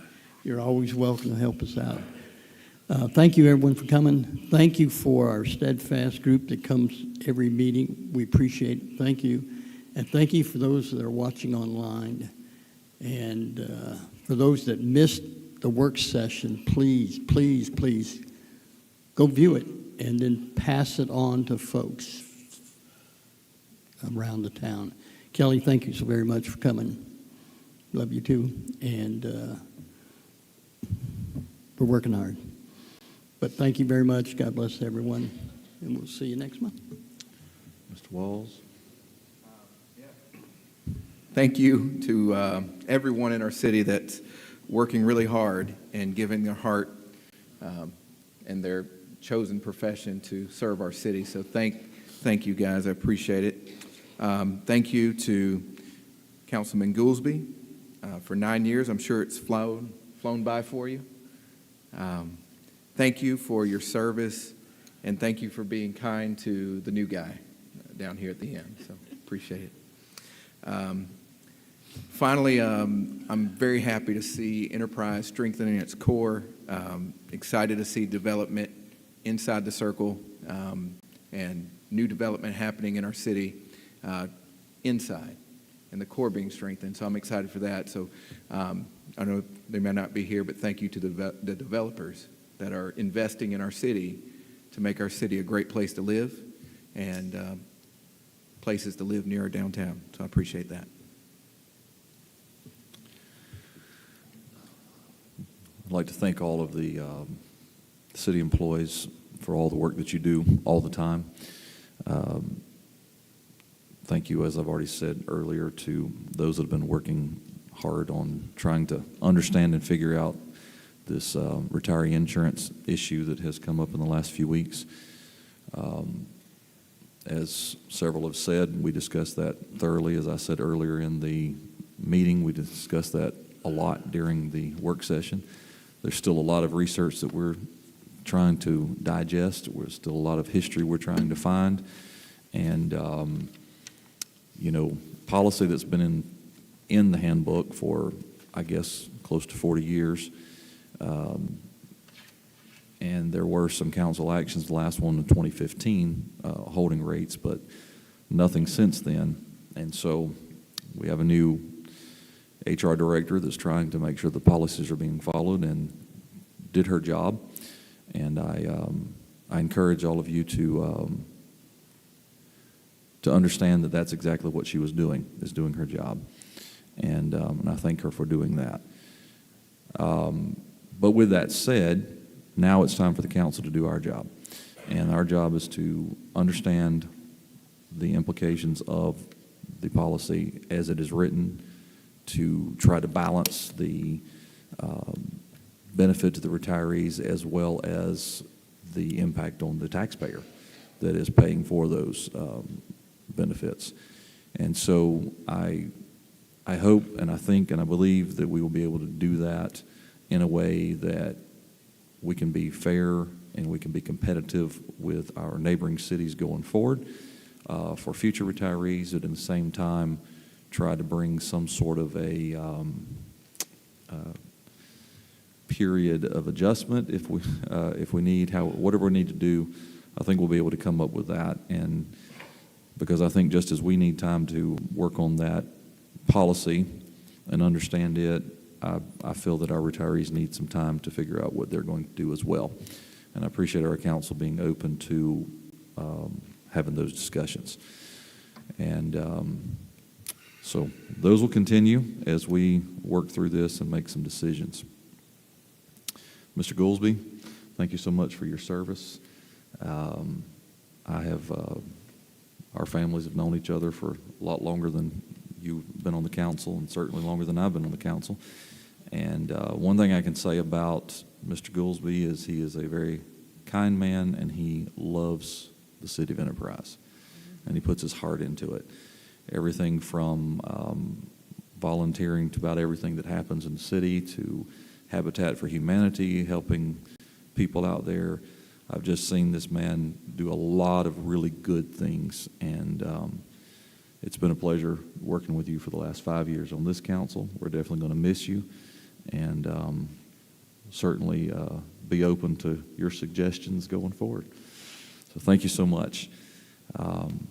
you're always welcome to help us out. Thank you, everyone, for coming. Thank you for our steadfast group that comes every meeting. We appreciate it. Thank you. And thank you for those that are watching online. And for those that missed the work session, please, please, please go view it and then pass it on to folks around the town. Kelly, thank you so very much for coming. Love you too. And we're working hard. But thank you very much. God bless everyone. And we'll see you next month. Mr. Walls? Thank you to everyone in our city that's working really hard and giving their heart and their chosen profession to serve our city. So thank you, guys. I appreciate it. Thank you to Councilman Goolsby for 9 years. I'm sure it's flown by for you. Thank you for your service, and thank you for being kind to the new guy down here at the end. So appreciate it. Finally, I'm very happy to see Enterprise strengthening its core. Excited to see development inside the circle and new development happening in our city inside, and the core being strengthened. So I'm excited for that. So I know they may not be here, but thank you to the developers that are investing in our city to make our city a great place to live and places to live near our downtown. So I appreciate that. I'd like to thank all of the city employees for all the work that you do all the time. Thank you, as I've already said earlier, to those that have been working hard on trying to understand and figure out this retiree insurance issue that has come up in the last few weeks. As several have said, we discussed that thoroughly. As I said earlier in the meeting, we discussed that a lot during the work session. There's still a lot of research that we're trying to digest. There's still a lot of history we're trying to find. And, policy that's been in the handbook for, I guess, close to 40 years. And there were some council actions, the last one in 2015, holding rates, but nothing since then. And so we have a new HR director that's trying to make sure the policies are being followed and did her job. And I encourage all of you to understand that that's exactly what she was doing, is doing her job. And I thank her for doing that. But with that said, now it's time for the council to do our job. And our job is to understand the implications of the policy as it is written, to try to balance the benefit to the retirees as well as the impact on the taxpayer that is paying for those benefits. And so I hope and I think and I believe that we will be able to do that in a way that we can be fair and we can be competitive with our neighboring cities going forward for future retirees, but at the same time try to bring some sort of a period of adjustment if we need, whatever we need to do. I think we'll be able to come up with that, and because I think just as we need time to work on that policy and understand it, I feel that our retirees need some time to figure out what they're going to do as well. And I appreciate our council being open to having those discussions. And so those will continue as we work through this and make some decisions. Mr. Goolsby, thank you so much for your service. Our families have known each other for a lot longer than you've been on the council, and certainly longer than I've been on the council. And one thing I can say about Mr. Goolsby is he is a very kind man, and he loves the city of Enterprise, and he puts his heart into it. Everything from volunteering to about everything that happens in the city to Habitat for Humanity, helping people out there. I've just seen this man do a lot of really good things, and it's been a pleasure working with you for the last 5 years on this council. We're definitely going to miss you, and certainly be open to your suggestions going forward. So thank you so much. And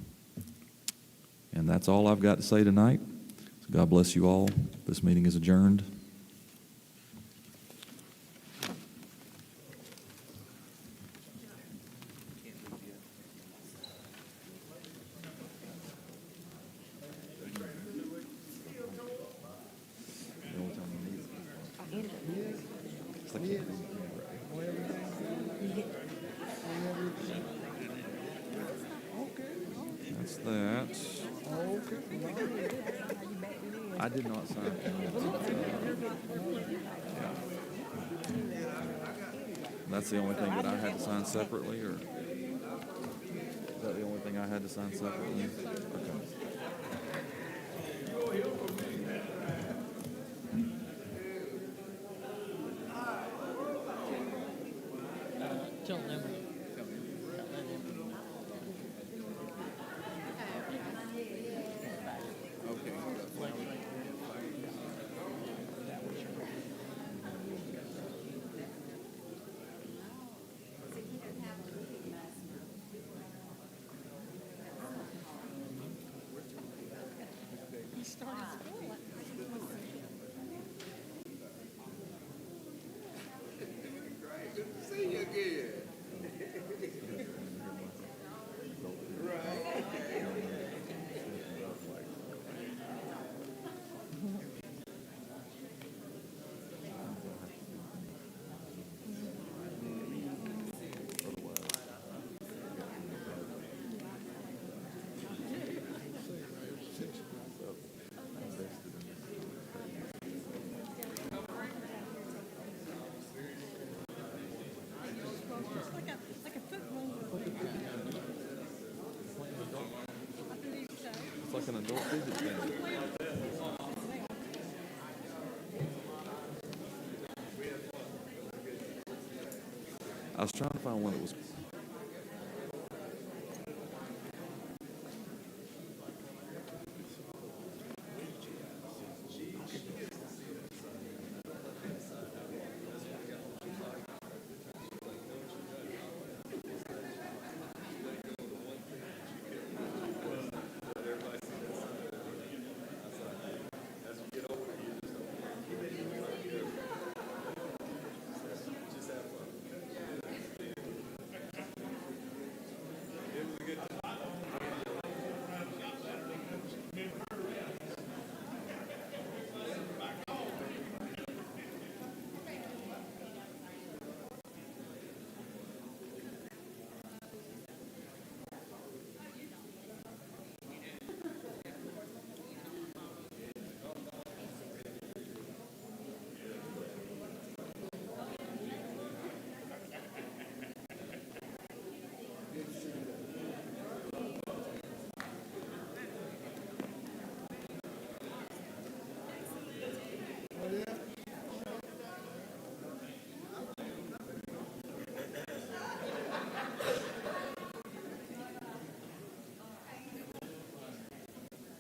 that's all I've got to say tonight. So God bless you all. This meeting is adjourned. That's that. I did not sign it. Yeah. That's the only thing that I had to sign separately, or is that the only thing I had to sign separately? Okay. Tell them. It's like an adult fidget spinner. I was trying to find one that was.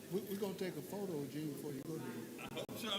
We're gonna take a photo, Gene, before you go to. I hope so.